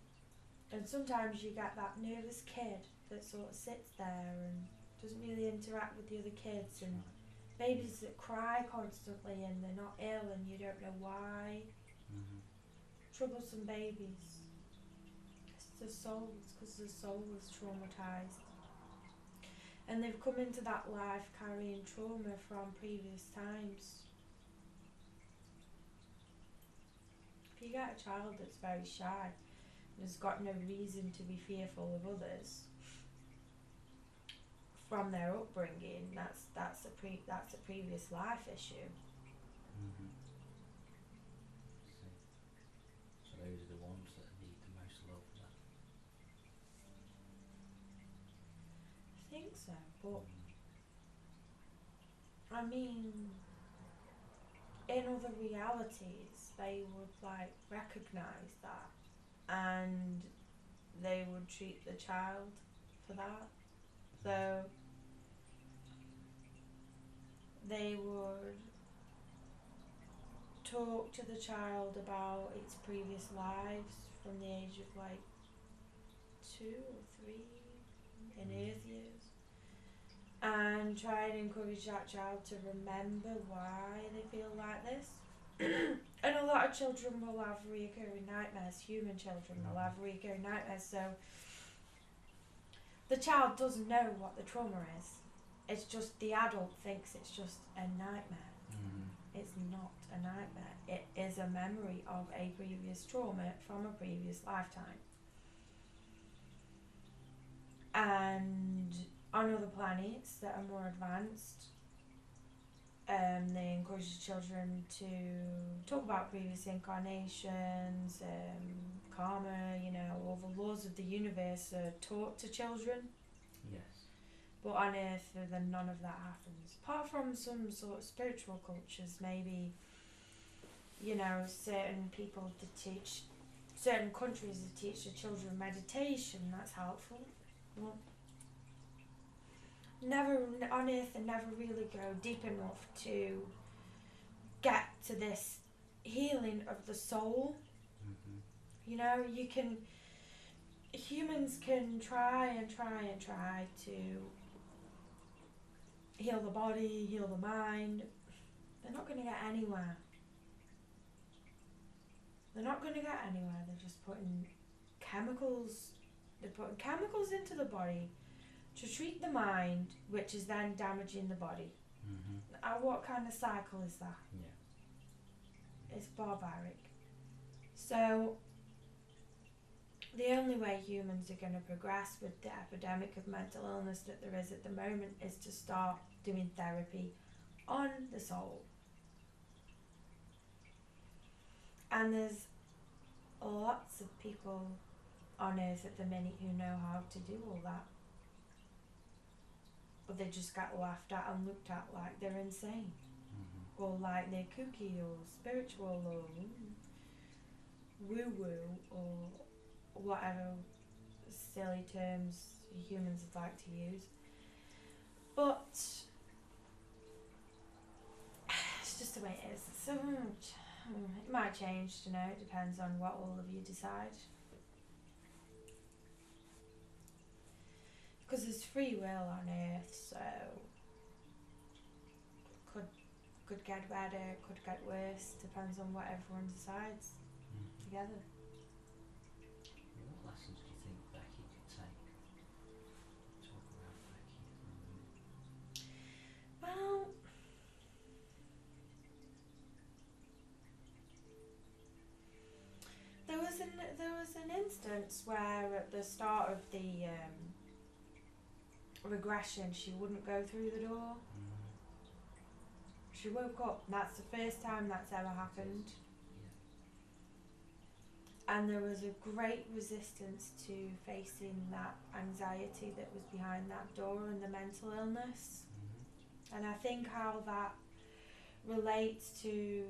and sometimes you get that nervous kid that sort of sits there and doesn't really interact with the other kids, and babies that cry constantly and they're not ill and you don't know why. Troublesome babies. The souls, because the soul was traumatized, and they've come into that life carrying trauma from previous times. If you you get a child that's very shy and has got no reason to be fearful of others from their upbringing, that's a previous life issue. Mm-hmm. So those are the ones that need the most love then. I think so, but I mean, in other realities, they would like recognise that, and they would treat the child for that. So they would talk to the child about its previous lives from the age of like 2 or 3 in Earth years, and try and encourage that child to remember why they feel like this. And a lot of children will have reoccurring nightmares. Human children will have reoccurring nightmares, so the child doesn't know what the trauma is. It's just the adult thinks it's just a nightmare. It's not a nightmare. It is a memory of a previous trauma from a previous lifetime. And on other planets that are more advanced, they encourage the children to talk about previous incarnations, karma, all the laws of the universe are taught to children. Yes. But on Earth, then none of that happens. Apart from some sort of spiritual cultures, maybe, certain people to teach, certain countries to teach the children meditation, that's helpful. Well, never on Earth, they never really go deep enough to get to this healing of the soul. Humans can try and try and try to heal the body, heal the mind. They're not going to get anywhere. They're just putting chemicals. They're putting chemicals into the body to treat the mind, which is then damaging the body. What kind of cycle is that? Yeah. It's barbaric. So the only way humans are going to progress with the epidemic of mental illness that there is at the moment is to start doing therapy on the soul. And there's lots of people on Earth at the minute who know how to do all that. But they just get laughed at and looked at like they're insane. Or like they're kooky or spiritual or woo-woo or whatever silly terms humans would like to use. But it's just the way it is. So it might change, it depends on what all of you decide. Because there's free will on Earth, so could get better, could get worse, depends on what everyone decides together. What lessons do you think Becky could take? Talk about Becky at the moment. Well, there was an instance where at the start of the regression she wouldn't go through the door. She woke up, and that's the first time that's ever happened. And there was a great resistance to facing that anxiety that was behind that door and the mental illness. And I think how that relates to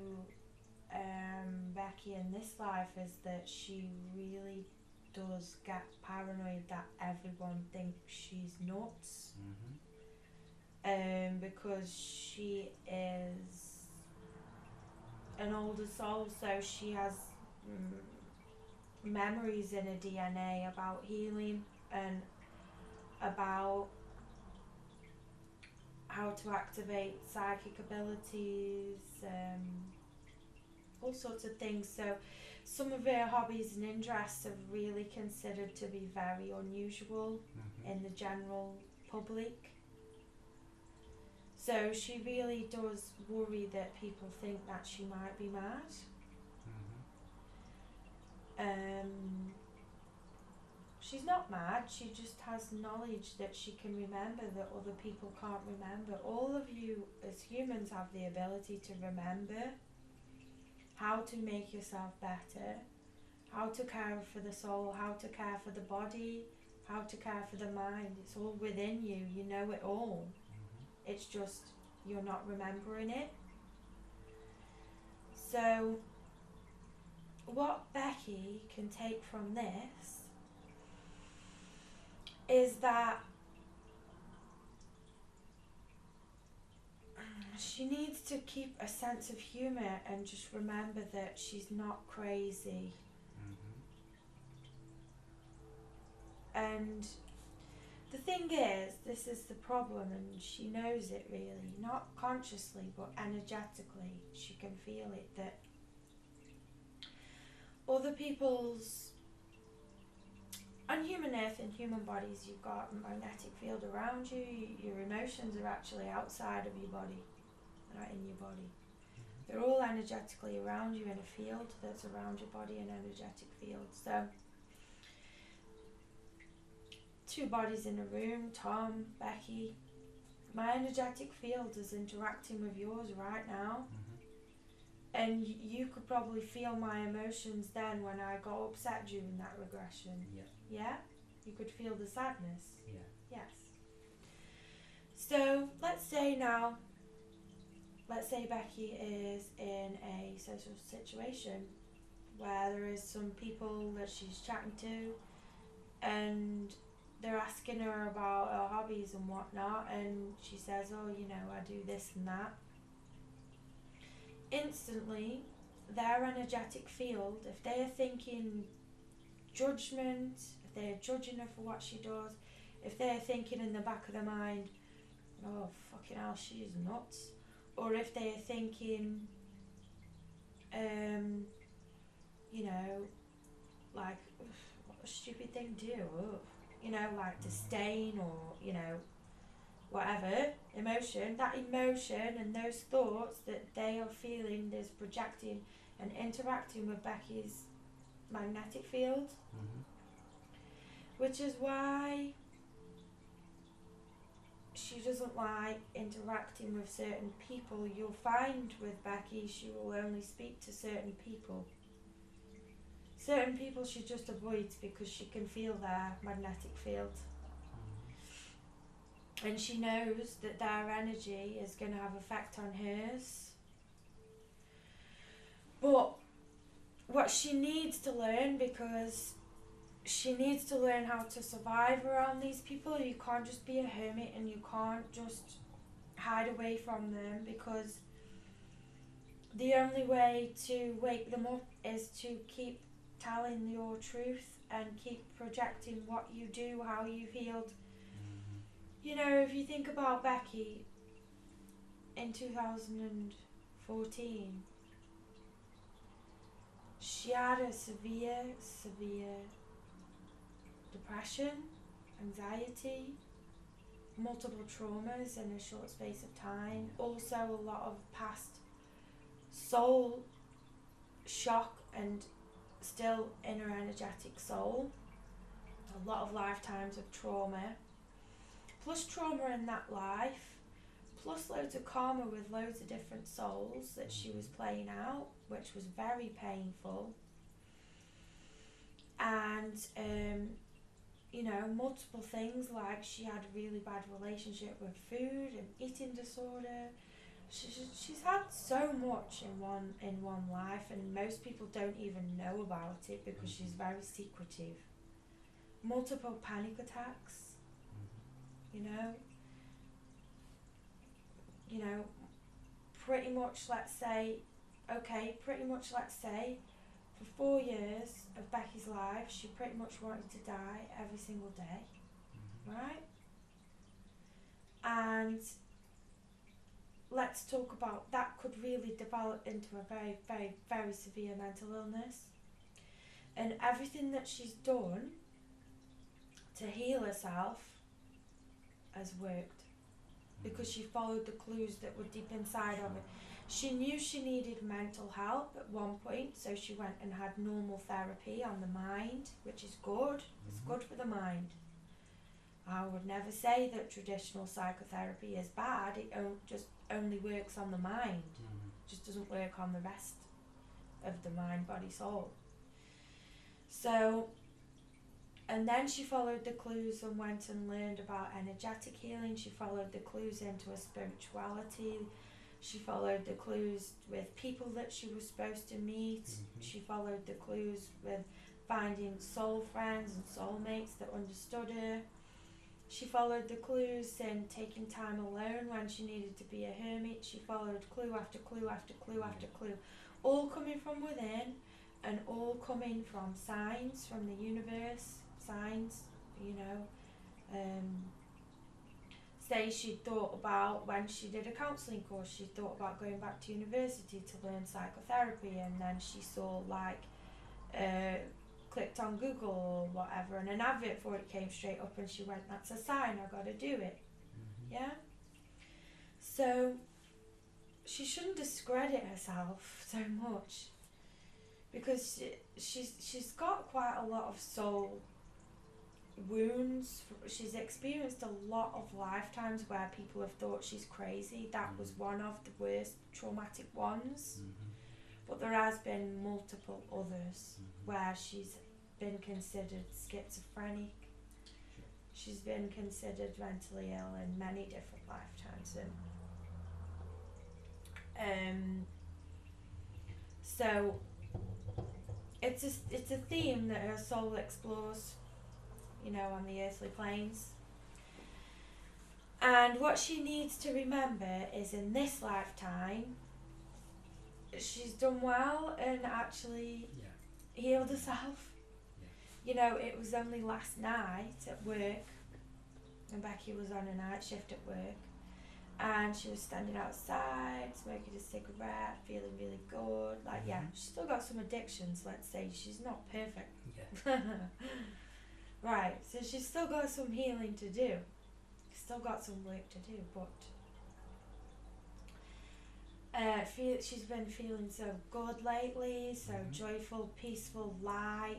Becky in this life is that she really does get paranoid that everyone thinks she's nuts. Because she is an older soul, so she has memories in her DNA about healing and about how to activate psychic abilities, all sorts of things. So some of her hobbies and interests are really considered to be very unusual in the general public. So she really does worry that people think that she might be mad. She's not mad, she just has knowledge that she can remember that other people can't remember. All of you as humans have the ability to remember how to make yourself better, how to care for the soul, how to care for the body, how to care for the mind. It's all within you, you know it all. It's just you're not remembering it. So what Becky can take from this is that she needs to keep a sense of humour and just remember that she's not crazy. And the thing is, this is the problem, and she knows it really, not consciously but energetically. She can feel it, that other people's, on human earth, in human bodies, you've got a magnetic field around you. Your emotions are actually outside of your body, not in your body. They're all energetically around you in a field that's around your body, an energetic field. So two bodies in a room, Tom, Becky. My energetic field is interacting with yours right now. And you could probably feel my emotions then when I got upset during that regression. Yeah. Yeah? You could feel the sadness. Yeah. Yes. So let's say Becky is in a social situation where there is some people that she's chatting to and they're asking her about her hobbies and whatnot, and she says, oh, you know, I do this and that. Instantly, their energetic field, if they are thinking judgment, if they're judging her for what she does, if they're thinking in the back of their mind, oh, fucking hell, she is nuts, or if they're thinking, you know, like, what a stupid thing to do, you know, like disdain or, you know, whatever emotion, that emotion and those thoughts that they are feeling is projecting and interacting with Becky's magnetic field, which is why she doesn't like interacting with certain people. You'll find with Becky, she will only speak to certain people. Certain people she just avoids because she can feel their magnetic field. And she knows that their energy is going to have effect on hers. But what she needs to learn, because she needs to learn how to survive around these people. You can't just be a hermit and you can't just hide away from them, because the only way to wake them up is to keep telling your truth and keep projecting what you do, how you healed. You know, if you think about Becky in 2014, she had a severe depression, anxiety, multiple traumas in a short space of time. Also a lot of past soul shock and still inner energetic soul. A lot of lifetimes of trauma. Plus trauma in that life, plus loads of karma with loads of different souls that she was playing out, which was very painful. And, you know, multiple things, like she had a really bad relationship with food and eating disorder. She's had so much in one life, and most people don't even know about it because she's very secretive. Multiple panic attacks. You know, pretty much let's say for 4 years of Becky's life, she pretty much wanted to die every single day, right? And let's talk about that could really develop into a very, very, very severe mental illness. And everything that she's done to heal herself has worked, because she followed the clues that were deep inside of it. She knew she needed mental help at one point, so she went and had normal therapy on the mind, which is good. It's good for the mind. I would never say that traditional psychotherapy is bad. It just only works on the mind. Just doesn't work on the rest of the mind, body, soul. So, and then she followed the clues and went and learned about energetic healing. She followed the clues into a spirituality. She followed the clues with people that she was supposed to meet. She followed the clues with finding soul friends and soulmates that understood her. She followed the clues in taking time alone when she needed to be a hermit. She followed clue after clue after clue after clue, all coming from within and all coming from signs from the universe, signs, you know. Say she thought about, when she did a counselling course, she thought about going back to university to learn psychotherapy, and then she saw like clicked on Google or whatever and an advert for it came straight up and she went, that's a sign, I gotta do it. Yeah? So she shouldn't discredit herself so much, because she's got quite a lot of soul wounds. She's experienced a lot of lifetimes where people have thought she's crazy. That was one of the worst traumatic ones. But there has been multiple others where she's been considered schizophrenic. She's been considered mentally ill in many different lifetimes. And so it's a theme that her soul explores, you know, on the earthly planes. And what she needs to remember is, in this lifetime, she's done well and actually healed herself. You know, it was only last night at work, and Becky was on a night shift at work, and she was standing outside smoking a cigarette, feeling really good. Like, she's still got some addictions, let's say. She's not perfect. Right, so she's still got some healing to do. Still got some work to do, but she's been feeling so good lately, so joyful, peaceful, light,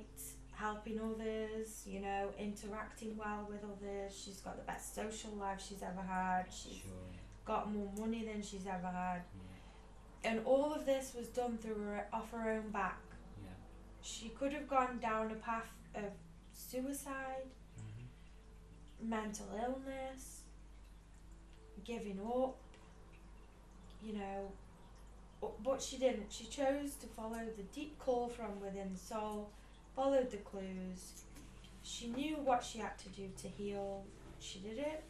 helping others, you know, interacting well with others. She's got the best social life she's ever had. She's got more money than she's ever had. And all of this was done off her own back. She could have gone down a path of suicide, mental illness, giving up, you know, but she didn't. She chose to follow the deep call from within the soul, followed the clues. She knew what she had to do to heal. She did it.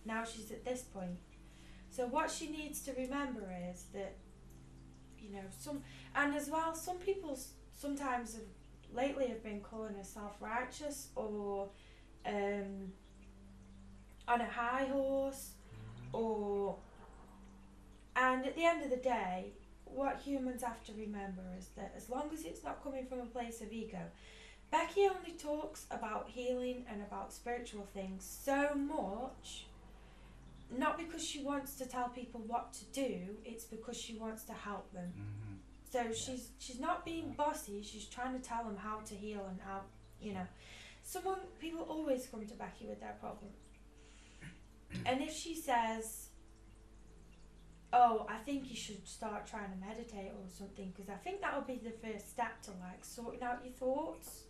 Now she's at this point. So what she needs to remember is that, you know, some people sometimes lately have been calling her self-righteous or on a high horse, and at the end of the day, what humans have to remember is that as long as it's not coming from a place of ego, Becky only talks about healing and about spiritual things so much, not because she wants to tell people what to do, it's because she wants to help them. So she's not being bossy, she's trying to tell them how to heal and how, you know. People always come to Becky with their problem. And if she says, oh, I think you should start trying to meditate or something, because I think that would be the first step to like sorting out your thoughts.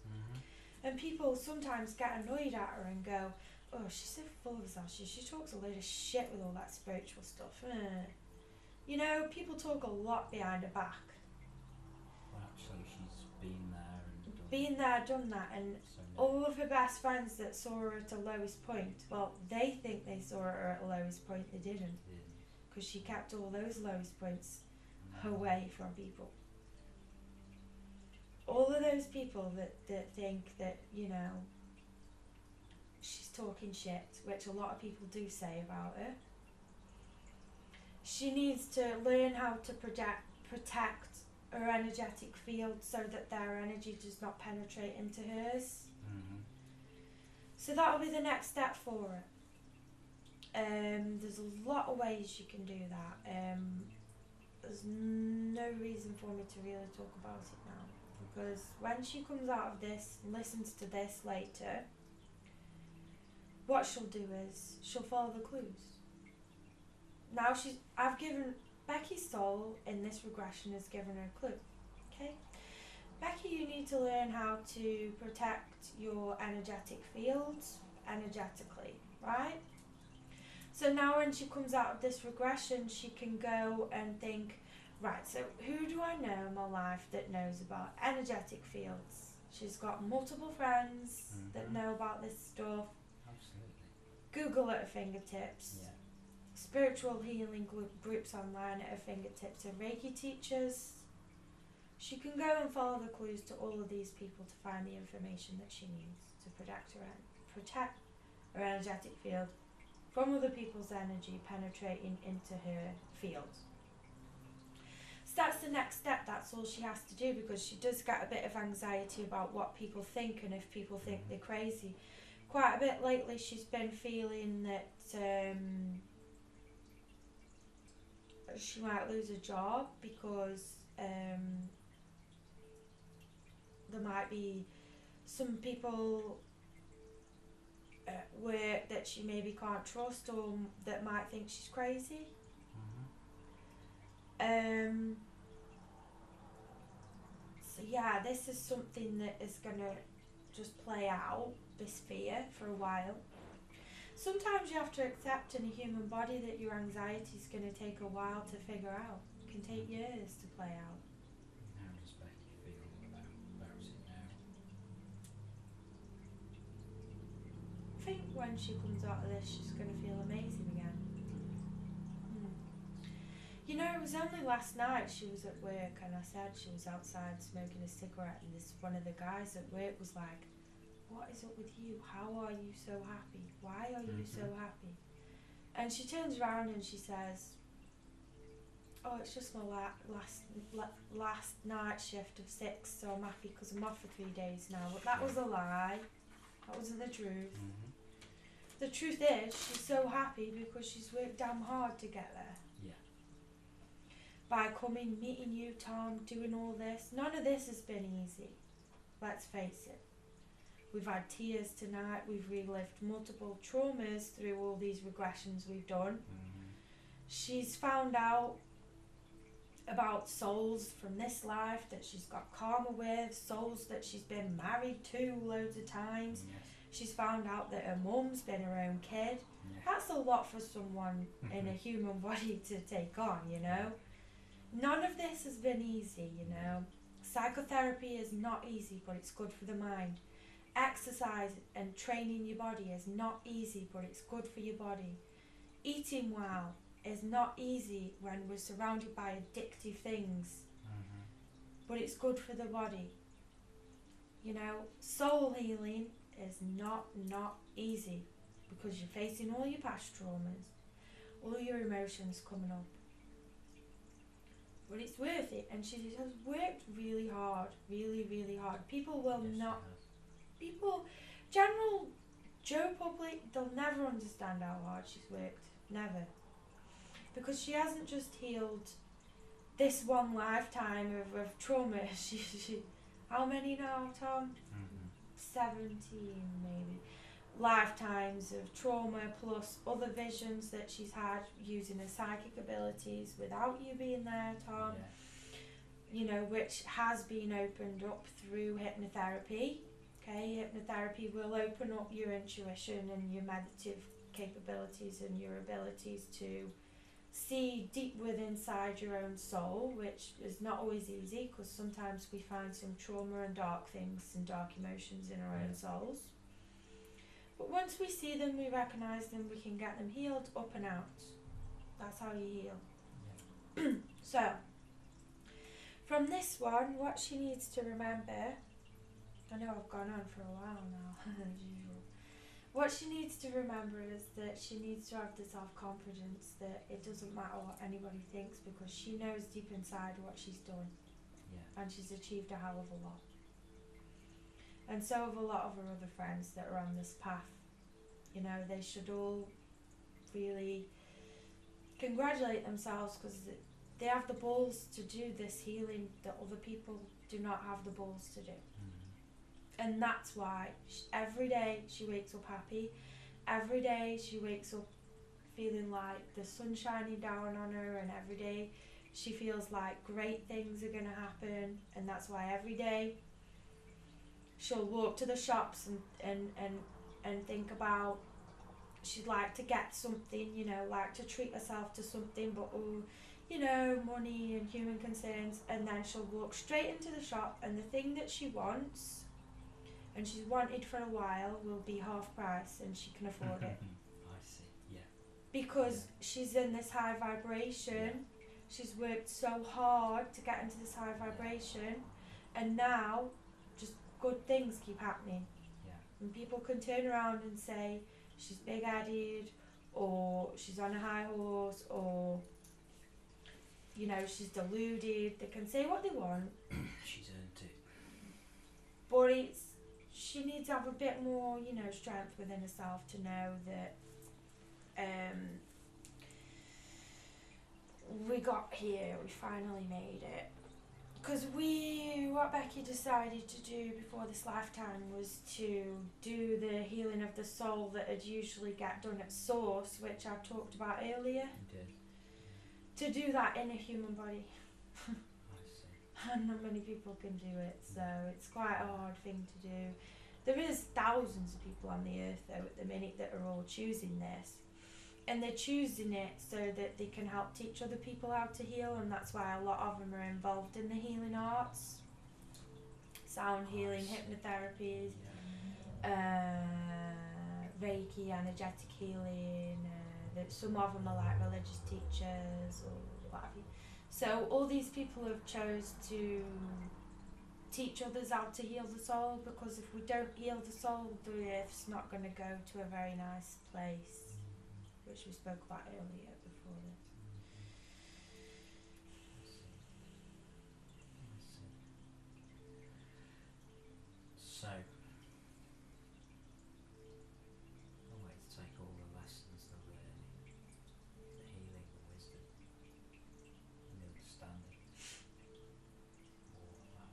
And people sometimes get annoyed at her and go, oh, she's so full of herself, she talks a load of shit with all that spiritual stuff. You know, people talk a lot behind her back. Well, actually, she's been there and done that, and all of her best friends that saw her at her lowest point, well, they think they saw her at her lowest point, they didn't. Because she kept all those lowest points away from people. All of those people that think that, you know, she's talking shit, which a lot of people do say about her. She needs to learn how to protect her energetic field so that their energy does not penetrate into hers. So that'll be the next step for her. There's a lot of ways you can do that. there's no reason for me to really talk about it now, because when she comes out of this and listens to this later, what she'll do is she'll follow the clues. Now I've given Becky's soul in this regression has given her a clue. Okay, Becky, you need to learn how to protect your energetic fields energetically, right? So now when she comes out of this regression, she can go and think, right, so who do I know in my life that knows about energetic fields? She's got multiple friends that know about this stuff. Absolutely. Google at her fingertips. Yeah. Spiritual healing groups online at her fingertips, and Reiki teachers. She can go and follow the clues to all of these people to find the information that she needs to protect her energetic field from other people's energy penetrating into her field. So that's the next step. That's all she has to do, because she does get a bit of anxiety about what people think and if people think they're crazy. Quite a bit lately she's been feeling that she might lose a job because there might be some people at work that she maybe can't trust, or that might think she's crazy. So yeah, this is something that is gonna just play out, this fear, for a while. Sometimes you have to accept in a human body that your anxiety is going to take a while to figure out. It can take years to play out. How does Becky feel about it now? I think when she comes out of this, she's going to feel amazing again. You know, it was only last night she was at work, and I said she was outside smoking a cigarette, and one of the guys at work was like, "What is up with you? How are you so happy? Why are you so happy?" And she turns around and she says, "Oh, it's just my last night shift of 6, so I'm happy because I'm off for 3 days now." But that was a lie. That wasn't the truth. The truth is, she's so happy because she's worked damn hard to get there. Yeah. By coming, meeting you, Tom, doing all this. None of this has been easy. Let's face it. We've had tears tonight. We've relived multiple traumas through all these regressions we've done. She's found out about souls from this life that she's got karma with, souls that she's been married to loads of times. Yes. She's found out that her mum's been her own kid. Yeah. That's a lot for someone in a human body to take on, you know. None of this has been easy, you know. Psychotherapy is not easy, but it's good for the mind. Exercise and training your body is not easy, but it's good for your body. Eating well is not easy when we're surrounded by addictive things, but it's good for the body. You know, soul healing is not easy, because you're facing all your past traumas, all your emotions coming up. But it's worth it, and she has worked really hard, really hard. People will not... People, general Joe public, they'll never understand how hard she's worked. Never. Because she hasn't just healed this one lifetime of trauma. She how many now, Tom? 17 maybe. Lifetimes of trauma, plus other visions that she's had using her psychic abilities without you being there, Tom. Yeah. You know, which has been opened up through hypnotherapy. Okay, hypnotherapy will open up your intuition and your meditative capabilities and your abilities to see deep within inside your own soul, which is not always easy, because sometimes we find some trauma and dark things and dark emotions in our own souls. But once we see them, we recognise them, we can get them healed up and out. That's how you heal. Yeah. So, from this one, what she needs to remember, I know I've gone on for a while now, as usual. What she needs to remember is that she needs to have the self-confidence that it doesn't matter what anybody thinks, because she knows deep inside what she's done. Yeah. And she's achieved a hell of a lot. And so have a lot of her other friends that are on this path. You know, they should all really congratulate themselves, because they have the balls to do this healing that other people do not have the balls to do. And that's why every day she wakes up happy. Every day she wakes up feeling like the sun's shining down on her, and every day she feels like great things are going to happen. And that's why every day she'll walk to the shops and think about she'd like to get something, you know, like to treat herself to something, but you know, money and human concerns. And then she'll walk straight into the shop, and the thing that she wants and she's wanted for a while will be half price, and she can afford it. I see, yeah. Because she's in this high vibration. She's worked so hard to get into this high vibration, and now just good things keep happening. And people can turn around and say she's big-headed, or she's on a high horse, or, you know, she's deluded. They can say what they want. She's earned it. But she needs to have a bit more, you know, strength within herself to know that we got here, we finally made it. Because what Becky decided to do before this lifetime was to do the healing of the soul that had usually get done at source, which I talked about earlier. You did. To do that in a human body. I see. And not many people can do it, so it's quite a hard thing to do. There is thousands of people on the earth though at the minute that are all choosing this. And they're choosing it so that they can help teach other people how to heal, and that's why a lot of them are involved in the healing arts. Sound healing, hypnotherapy, Reiki, energetic healing. Some of them are like religious teachers or what have you. So all these people have chose to teach others how to heal the soul, because if we don't heal the soul, the earth's not going to go to a very nice place, which we spoke about earlier before this. So, a way to take all the lessons, the learning, the healing, the wisdom, and the understanding, all of that.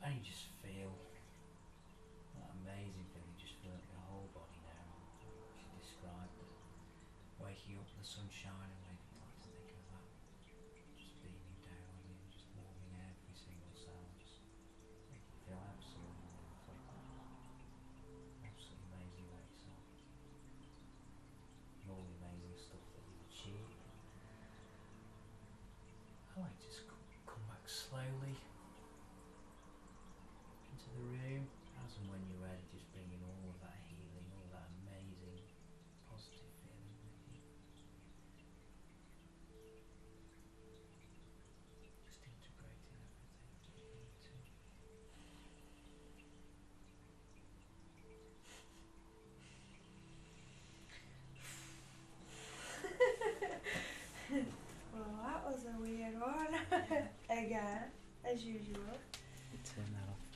And you just feel that amazing feeling, you just feel it in your whole body now. She described it. Waking up, the sun shining, waking up, to think of that just beaming down on you, just warming every single cell, just make you feel absolutely wonderful. Absolutely amazing about yourself. And all the amazing stuff that you've achieved. I like to just come back slowly into the room, as and when you're ready, just bringing all of that healing, all that amazing positive feeling with you. Just integrating everything into. Well, that was a weird one. Again, as usual. Turn that off.